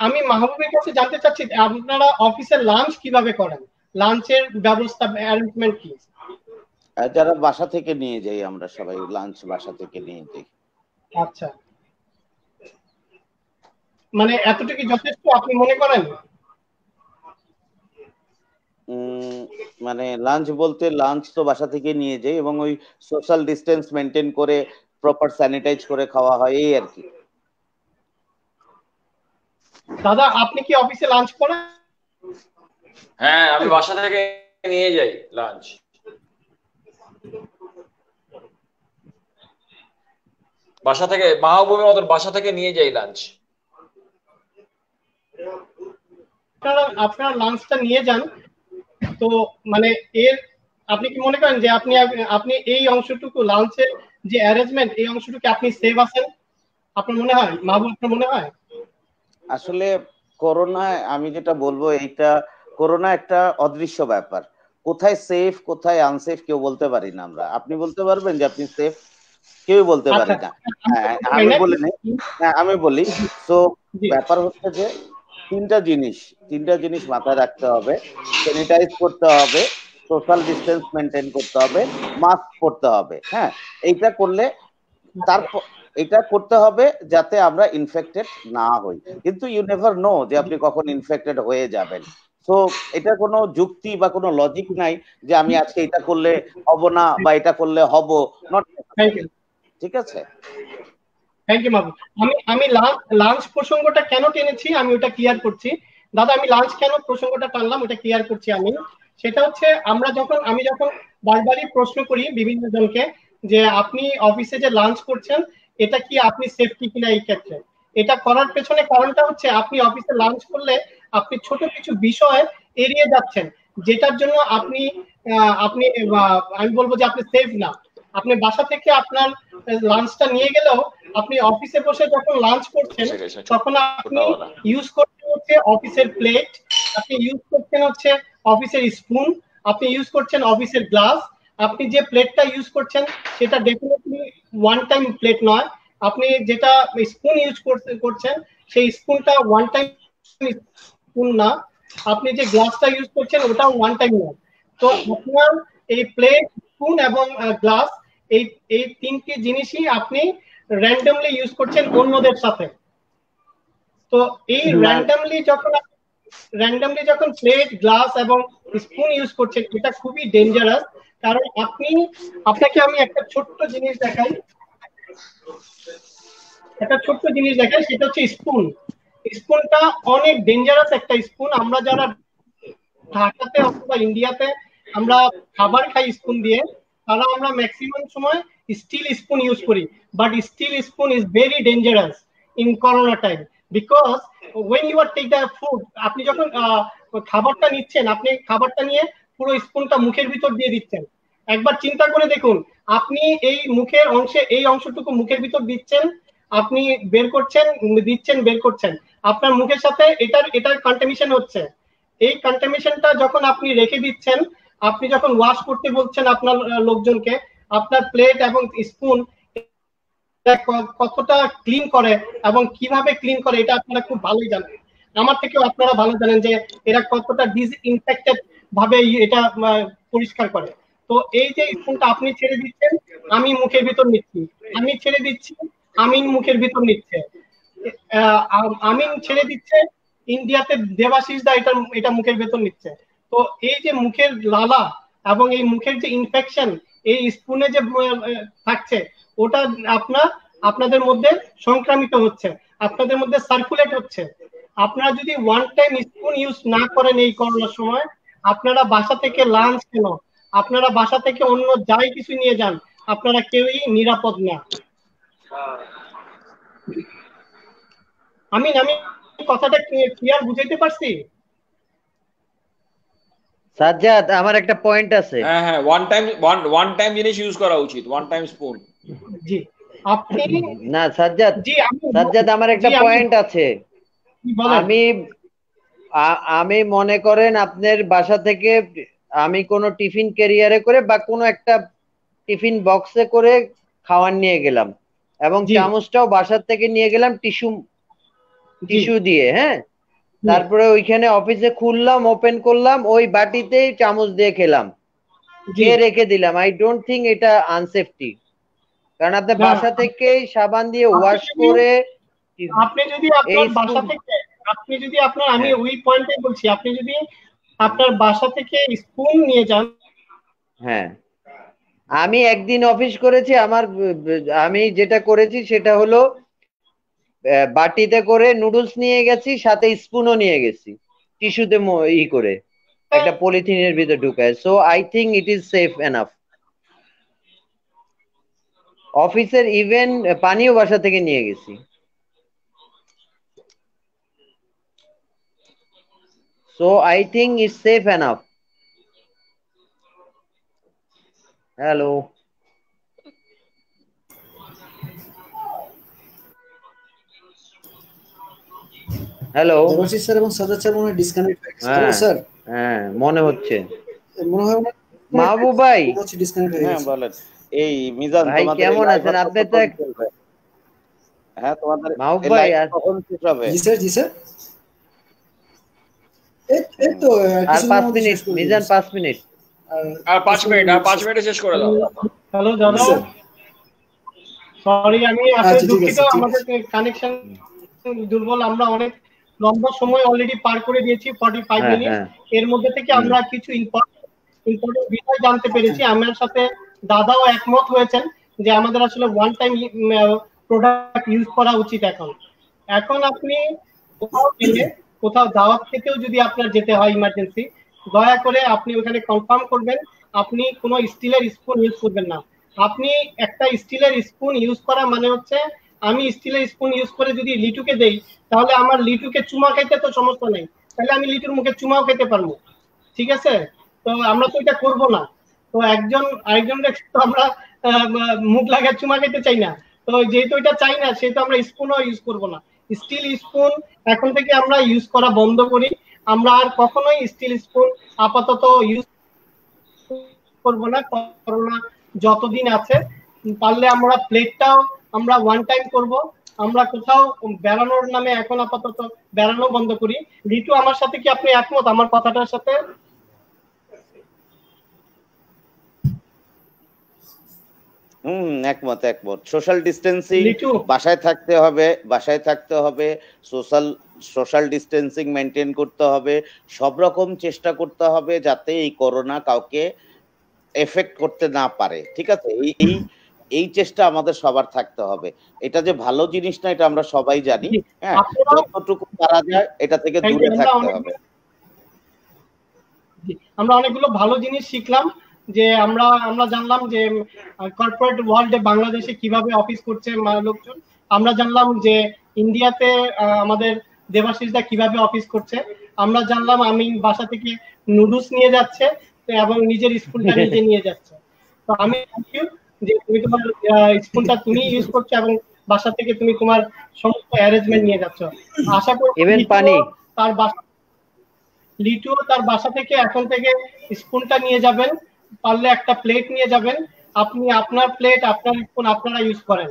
আমি মাহবুবের কাছে জানতে চাচ্ছি, আপনারা অফিসের লাঞ্চ কিভাবে করেন? লাঞ্চের ব্যবস্থা, অ্যারেঞ্জমেন্ট কি? যারা বাসা থেকে নিয়ে যাই, আমরা সবাই লাঞ্চ বাসা থেকে নিয়ে যাই। আচ্ছা, মানে এতটুকু যথেষ্ট আপনি মনে করেন? মানে লাঞ্চ বলতে লাঞ্চ তো বাসা থেকে নিয়ে যাই এবং ওই সোশ্যাল ডিস্টেন্স মেনটেন করে প্রপার স্যানিটাইজ করে খাওয়া হয় এই আর কি। দাদা আপনি কি অফিসে লাঞ্চ করেন? হ্যাঁ আমি বাসা থেকে নিয়ে যাই লাঞ্চ। বাসা থেকে মাহবুবের মতন বাসা থেকে নিয়ে যাই লাঞ্চ। আপনারা লাঞ্চটা নিয়ে যান, তো মানে এর আপনি কি মনে করেন যে আপনি এই অংশটুকু লাঞ্চের যে অ্যারেঞ্জমেন্ট এই অংশটুকু আপনি সেভ আছেন? আপনার মনে হয় মাহবুব, আপনার মনে হয়? আসলে করোনায় আমি যেটা বলবো, এইটা করোনা একটা অদৃশ্য ব্যাপার, কোথায় সেফ কোথায় আনসেফ কেউ বলতে পারি না আমরা। আপনি বলতে পারবেন যে আপনি সেফ? কেউ বলতে পারি না। আমি বলি না, আমি বলি। তো ব্যাপার হচ্ছে যে তিনটা জিনিস মাথায় রাখতে হবে। স্যানিটাইজ করতে হবে, সোশ্যাল ডিস্টেন্স মেনটেন করতে হবে, মাস্ক পরতে হবে। হ্যাঁ, এইটা করলে তারপর এটা করতে হবে যাতে আমরা ইনফেক্টেড না হই। কিন্তু ইউ নেভার নো যে আপনি কখন ইনফেক্টেড হয়ে যাবেন। তো এটা কোনো যুক্তি বা কোনো লজিক নাই যে আমি আজকে এটা করলে হব না বা এটা করলে হব নট। ঠিক আছে, থ্যাংক ইউ মাহবুব। আমি লাঞ্চ প্রসঙ্গটা কেন টেনেছি আমি ওটা ক্লিয়ার করছি। দাদা আমি লাঞ্চ কেন প্রসঙ্গটা টানলাম ওটা ক্লিয়ার করছি আমি। সেটা হচ্ছে আমি যখন বারবারই প্রশ্ন করি বিভিন্ন জনকে যে আপনি অফিসে যে লাঞ্চ করছেন এটা কি আপনি সেফটি কিনা এই ক্ষেত্রে, এটা করার পেছনে কারণটা হচ্ছে আপনি অফিসে লাঞ্চ করলে আপনি ছোট কিছু বিষয় এড়িয়ে যাচ্ছেন যেটার জন্য আপনি আমি বলবো যে আপনি সেফ না। আপনি বাসা থেকে আপনার লাঞ্চটা নিয়ে গেলেও আপনি অফিসে বসে যখন লাঞ্চ করছেন তখন আপনি ইউজ করছেন হচ্ছে অফিসের প্লেট, আপনি ইউজ করছেন হচ্ছে অফিসের স্পুন, আপনি ইউজ করছেন অফিসের গ্লাস। আপনি যে প্লেটটা ইউজ করছেন সেটা ডেফিনেটলি ওয়ান টাইম প্লেট নয়। আপনি যেটা স্পুন ইউজ করছেন সেই স্পুনটা ওয়ান টাইম স্পুন না। আপনি যে গ্লাসটা ইউজ করছেন ওটাও ওয়ান টাইম না। তো আপনার এই প্লেট, স্পুন এবং গ্লাস এই তিনটি জিনিসই আপনি র্যান্ডমলি ইউজ করছেন অন্যদের সাথে। তো এই র্যান্ডমলি যখন প্লেট, গ্লাস এবং স্পুন ইউজ করছেন এটা খুবই ডেঞ্জারাস। কারণ আপনাকে আমি একটা ছোট্ট জিনিস দেখাই, সেটা হচ্ছে স্পুন। স্পুনটা অনেক ডেঞ্জারাস একটা স্পুন। আমরা যারা ঢাকাতে অথবা ইন্ডিয়াতে আমরা খাবার খাই স্পুন দিয়ে, তারা আমরা ম্যাক্সিমাম সময় স্টিল স্পুন ইউজ করি, but steel spoon is very dangerous in corona time because when you are take the food, আপনি যখন খাবারটা নিচ্ছেন আপনি খাবারটা নিয়ে পুরো স্পুনটা মুখের ভিতর দিয়ে দিচ্ছেন। একবার চিন্তা করে দেখুন, আপনি এই মুখের অংশে এই অংশটুকু মুখের ভিতর দিচ্ছেন, আপনি বের করছেন, বের করছেন, আপনার মুখের সাথে এটার কন্টামিনেশন হচ্ছে। এই কন্টামিনেশনটা যখন আপনি রেখে দিচ্ছেন, আপনি যখন ওয়াশ করতে বলছেন আপনার লোকজনকে, আপনার প্লেট এবং স্পুন কতটা ক্লিন করে এবং কিভাবে ক্লিন করে এটা আপনারা খুব ভালোই জানেন, আমার থেকেও আপনারা ভালো জানেন যে এরা কতটা ডিসইনফেক্টেড ভাবে এটা পরিষ্কার করে। তো এই যে স্পুনটা আপনি ছেড়ে দিচ্ছেন, আমি মুখের ভিতর নিচ্ছি, আমি ছেড়ে দিচ্ছি, আমিন মুখের ভিতর নিচ্ছে, আমিন ছেড়ে দিচ্ছে, ইন্ডিয়াতে দেবাশিস দা এটা মুখের ভেতর নিচ্ছে। তো এই যে মুখের লালা এবং এই মুখের যে ইনফেকশন এই স্পুনে যে থাকছে ওটা আপনাদের মধ্যে সংক্রামিত হচ্ছে, আপনাদের মধ্যে সার্কুলেট হচ্ছে। আপনারা যদি ওয়ান টাইম স্পুন ইউজ না করেন এই করোনার সময়, আপনারা বাসা থেকে লাঞ্চ কেন, আপনারা বাসা থেকে অন্য যাই কিছু নিয়ে যান, আপনারা কেউই নিরাপদ না। আমি কথাটা ক্লিয়ার বুঝাইতে পারছি? সাজ্জাদ আমার একটা পয়েন্ট আছে। হ্যাঁ হ্যাঁ, ওয়ান টাইম জিনিস ইউজ করা উচিত, ওয়ান টাইম স্পুন। জি আপনি না সাজ্জাদ আমার একটা পয়েন্ট আছে। আমি মনে করেন আপনার বাসা থেকে আমি কোনো টিফিন ক্যারিয়ারে করে বা কোনো একটা টিফিন বক্সে করে খাবার নিয়ে গেলাম এবং চামচটাও বাসার থেকে নিয়ে গেলাম টিস্যু দিয়ে। হ্যাঁ, তারপরে ওইখানে অফিসে খুললাম, ওপেন করলাম, ওই বাটিতেই চামচ দিয়ে খেলাম, খেয়ে রেখে দিলাম। আই ডোন্ট থিঙ্ক এটা আনসেফটি, কারণ আপনার বাসা থেকে সাবান দিয়ে ওয়াশ করে আপনি যদি আপনার বাসা থেকে আমি ওই পয়েন্টে বলছি, আপনি যদি আপনার বাসা থেকে স্পুন নিয়ে যান। হ্যাঁ, আমি একদিন অফিস করেছি, আমি যেটা করেছি সেটা হলো বাটিতে করে নুডলস নিয়ে গেছি, সাথে স্পুনও নিয়ে গেছি, টিস্যুতে করে একটা পলিথিনের ভিতরে ঢুকায়। So I think it is safe enough. অফিসের ইভেন পানিও বাসা থেকে নিয়ে গেছি। So I think it's safe enough. Hello, hello Debashis sir এবং সাজ্জাদ স্যার মনে হয় ডিসকানেক্ট হয়ে গেছে। Hello sir. হ্যাঁ, মনে হচ্ছে মনে হয় মাহবুব ভাই। ডিসকানেক্ট হয়ে গেছে। হ্যাঁ বলেন। এই মিজান, ভাই তোমাদের কেমন আছেন আপনি? তো হ্যাঁ, তোমাদের মাহবুব ভাই কখন শেষ হবে? জি স্যার, জি স্যার। এই তো আর 5 মিনিট মিজান, 5 মিনিট আর 5 মিনিট, আর 5 মিনিটে শেষ করে দাও। হ্যালো দাদা, সরি আমি আসলে দুঃখিত, আমাদের কানেকশন দুর্বল। আমরা অনেক লম্বা সময় অলরেডি পার করে দিয়েছি, 45 মিনিট। এর মধ্যে থেকে আমরা কিছু ইম্পর্টেন্ট বিষয় জানতে পেরেছি। আমার সাথে দাদাও একমত হয়েছেন যে আমাদের আসলে ওয়ান টাইম প্রোডাক্ট ইউজ করা উচিত। এখন আপনি কোথাও গেলে, কোথাও দাওয়াত খেতেও যদি আপনার যেতে হয় ইমার্জেন্সি, দয়া করে আপনি ওখানে কনফার্ম করবেন আপনি কোনো স্টিলের স্পুন ইউজ করবেন না। আপনি একটা স্টিলের স্পুন ইউজ করা মানে হচ্ছে, আমি স্টিলের স্পুন ইউজ করে যদি লিটুকে দেই, তাহলে আমার লিটুকে চুমা খাইতে তো সমস্যা নেই, তাহলে আমি লিটুর মুখে চুমাও খেতে পারবো। ঠিক আছে? তো আমরা তো এটা করবো না। তো একজন আরেকজনকে তো আমরা মুখ লাগায় চুমা খেতে চাই না। তো যেহেতু এটা চাই না, সেহেতু আমরা স্পুনও ইউজ করবো না। স্টিল স্পুন এখন থেকে আমরা ইউজ করা বন্ধ করি। আমরা আর কখনোই স্টিল স্পুন আপাতত ইউজ করব না, করোনা যতদিন আছে। পারলে আমরা প্লেটটাও আমরা ওয়ান টাইম করব। আমরা কোথাও বেড়ানোর নামে এখন আপাতত বেড়ানো বন্ধ করি। রিতু, আমার সাথে কি আপনি একমত আমার কথাটার সাথে? একমত। সোশ্যাল ডিস্টেন্সিং, বাসায় থাকতে হবে, সোশ্যাল ডিস্টেন্সিং মেনটেন করতে হবে, সব রকম চেষ্টা করতে হবে যাতে এই করোনা কাউকে এফেক্ট করতে না পারে। ঠিক আছে? এই চেষ্টা আমাদের সবার থাকতে হবে। এটা যে ভালো জিনিস না, এটা আমরা সবাই জানি। হ্যাঁ, যতটুকু পারা যায় এটা থেকে দূরে থাকতে হবে। আমরা অনেকগুলো ভালো জিনিস শিখলাম, যে আমরা জানলাম যে কর্পোরেট ওয়ার্ল্ডে বাংলাদেশে কিভাবে অফিস করছে লোকজন। আমরা জানলাম যে ইন্ডিয়াতে আমাদের দেবাশিসদা কিভাবে অফিস করছে। আমরা জানলাম আমি বাসা থেকে নুডলস নিয়ে যাচ্ছে এবং নিজের স্পুনটা নিজে নিয়ে যাচ্ছে। তো আমি থ্যাংক ইউ যে তুমি তোমার স্পুনটা তুমি ইউজ করছো এবং বাসা থেকে তুমি তোমার সমস্ত অ্যারেঞ্জমেন্ট নিয়ে যাচ্ছ। আশা করি তার বাসা লিটুও তার বাসা থেকে এখন থেকে স্পুনটা নিয়ে যাবেন, পারলে একটা প্লেট নিয়ে যাবেন। আপনি আপনার প্লেট, আপনার স্পুন আপনারা ইউজ করেন।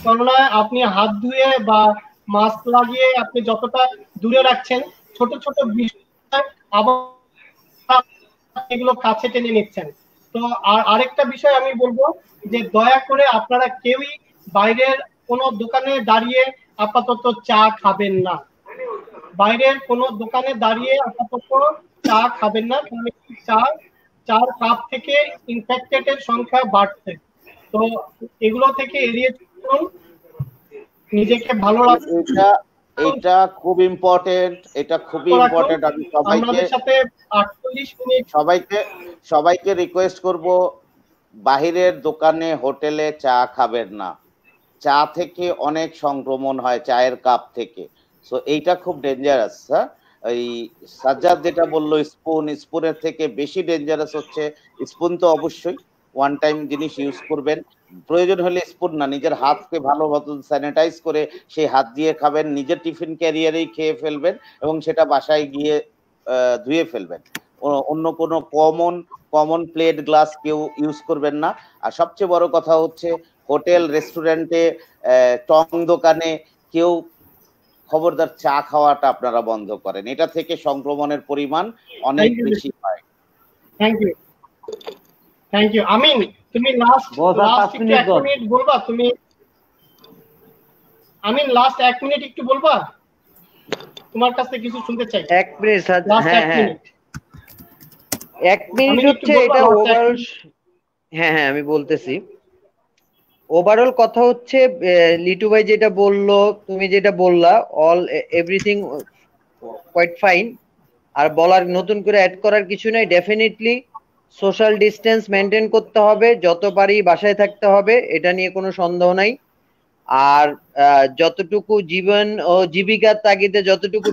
কেননা আপনি হাত ধুয়ে বা মাস্ক লাগিয়ে আপনি যতটা দূরে রাখছেন, ছোট ছোট বিষয় আবার এগুলো কাছে টেনে নিচ্ছেন। তো আরেকটা বিষয় আমি বলবো যে দয়া করে আপনারা কেউই বাইরের কোনো দোকানে দাঁড়িয়ে আপাতত চা খাবেন না। বাইরের কোনো দোকানে দাঁড়িয়ে আপাতত চা খাবেন না, কারণ চার কাপ থেকে ইনফেক্টেডের সংখ্যা বাড়ছে। তো এগুলো থেকে এড়িয়ে চলুন, নিজেকে ভালো রাখুন। এটা খুব ইম্পর্টেন্ট, আমি সবাইকে রিকোয়েস্ট করব, বাহিরের দোকানে হোটেলে চা খাবেন না। চা থেকে অনেক সংক্রমণ হয়, চায়ের কাপ থেকে। সো এইটা খুব ডেঞ্জারাস। হ্যাঁ, এই সাজ্জাদ যেটা বললো, স্পুনের থেকে বেশি ডেঞ্জারাস হচ্ছে স্পুন। তো অবশ্যই ওয়ান টাইম জিনিস ইউজ করবেন, প্রয়োজন হলে স্পুন না, নিজের হাতকে ভালো মতো স্যানিটাইজ করে সেই হাত দিয়ে খাবেন, নিজের টিফিন ক্যারিয়ারেই খেয়ে ফেলবেন এবং সেটা বাসায় গিয়ে ধুয়ে ফেলবেন। অন্য কোনো কমন প্লেট গ্লাস কেউ ইউজ করবেন না। আর সবচেয়ে বড় কথা হচ্ছে, হোটেল রেস্টুরেন্টে টং দোকানে কেউ খবরদার চা খাওয়াটা আপনারা বন্ধ করেন। এটা থেকে সংক্রমণের পরিমাণ অনেক বেশি হয়। Thank you. আমিন, তুমি লাস্ট 1 মিনিট বলবা? তুমি আমিন লাস্ট 1 মিনিট একটু বলবা? তোমার কাছে কিছু শুনতে চাই। 1 মিনিট। হ্যাঁ, 1 মিনিট হচ্ছে এটা ওভারঅল। হ্যাঁ হ্যাঁ আমি বলতেছি, ওভারঅল কথা হচ্ছে লিটু ভাই যেটা বললো, তুমি যেটা বললা, অল এভরিথিং কোয়াইট ফাইন। আর বলার নতুন করে অ্যাড করার কিছু নাই। ডেফিনেটলি সোশ্যাল ডিস্টেন্স মেনটেন করতে হবে, যত পারি বাসায় থাকতে হবে, এটা নিয়ে কোনো সন্দেহ নাই। আর যতটুকু জীবন ও জীবিকার তাগিদে যতটুকু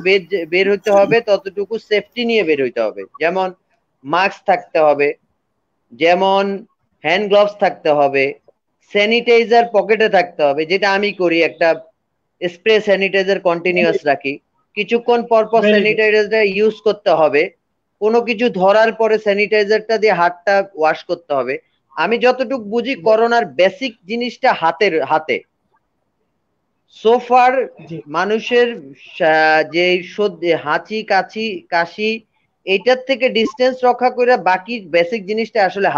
বের হইতে হবে ততটুকু সেফটি নিয়ে বের হইতে হবে। যেমন মাস্ক থাকতে হবে, যেমন হ্যান্ড গ্লাভস থাকতে হবে, স্যানিটাইজার পকেটে থাকতে হবে, যেটা আমি করি, একটা স্প্রে স্যানিটাইজার কন্টিনিউয়াস রাখি, কিছুক্ষণ পর পর স্যানিটাইজারটা ইউজ করতে হবে, কোনো কিছু ধরার পরে স্যানিটাইজারটা দিয়ে হাতটা ওয়াশ করতে হবে। আমি যতটুকু বুঝি করোনার বেসিক জিনিসটা হাতে। সোফার মানুষের যে হাঁচি কাশি এইটার থেকে ডিস্টেন্স রক্ষা করে বাকি বেসিক জিনিসটা আসলে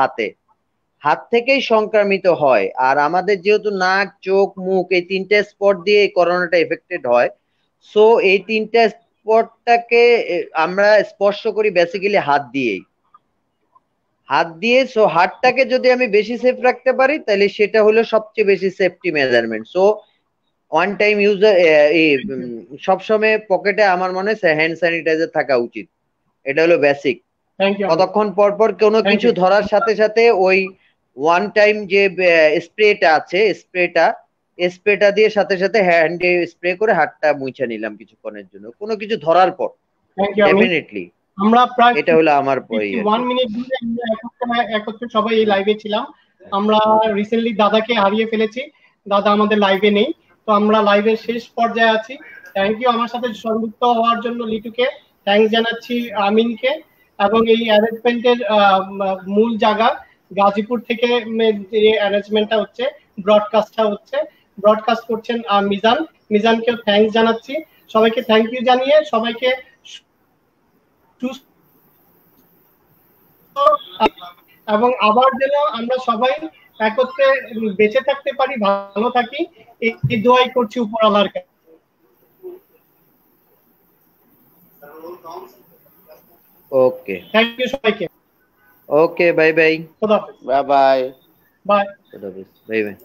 হাত থেকেই সংক্রমিত হয়। আর আমাদের যেহেতু নাক, চোখ, মুখ এই 3টে স্পট দিয়ে করোনাটা এফেক্টেড হয়, সো এই 3টে স্পটটাকে আমরা স্পর্শ করি বেসিক্যালি হাত দিয়ে। সো হাতটাকে যদি আমি বেশি সেফ রাখতে পারি তাহলে সেটা হলো সবচেয়ে বেশি safety measurement. So one time user, সবসময় পকেটে আমার মনে হয় হ্যান্ড স্যানিটাইজার থাকা উচিত। এটা হলো বেসিক। কতক্ষণ পর পর কোনো কিছু ধরার সাথে সাথে ওই ওয়ান টাইম যে স্প্রেটা আছে, স্প্রেটা দিয়ে সাথে সাথে হ্যান্ডে স্প্রে করে হাতটা মুছে নিলাম কিছুক্ষণের জন্য, কোনো কিছু ধরার পর। ডেফিনেটলি আমরা প্রায় এটা হলো আমার 1 মিনিট ধরে আমরা একত্রে সবাই এই লাইভে ছিলাম। আমরা রিসেন্টলি দাদাকে হারিয়ে ফেলেছি, দাদা আমাদের লাইভে নেই, তো আমরা লাইভের শেষ পর্যায়ে আছি। থ্যাংক ইউ আমার সাথে সংযুক্ত হওয়ার জন্য লিটুকে, থ্যাংকস জানাচ্ছি আমিনকে, এবং এই অ্যারেঞ্জমেন্টের মূল জায়গা গাজীপুর থেকে যে অ্যারেঞ্জমেন্টটা হচ্ছে, ব্রডকাস্ট করছেন মিজানকেও থ্যাংকস জানাচ্ছি। সবাইকে থ্যাংক ইউ জানিয়ে সবাইকে এবং আবার যেন আমরা সবাই একত্রে বেঁচে থাকতে পারি, ভালো থাকি, এই দোয়াই করছি উপরওয়ালার কাছে। ওকে, থ্যাংক ইউ সবাইকে। ওকে, বাই বাই। খোদা হাফেজ। Bye bye. বাই। খোদা হাফেজ, বাই বাই।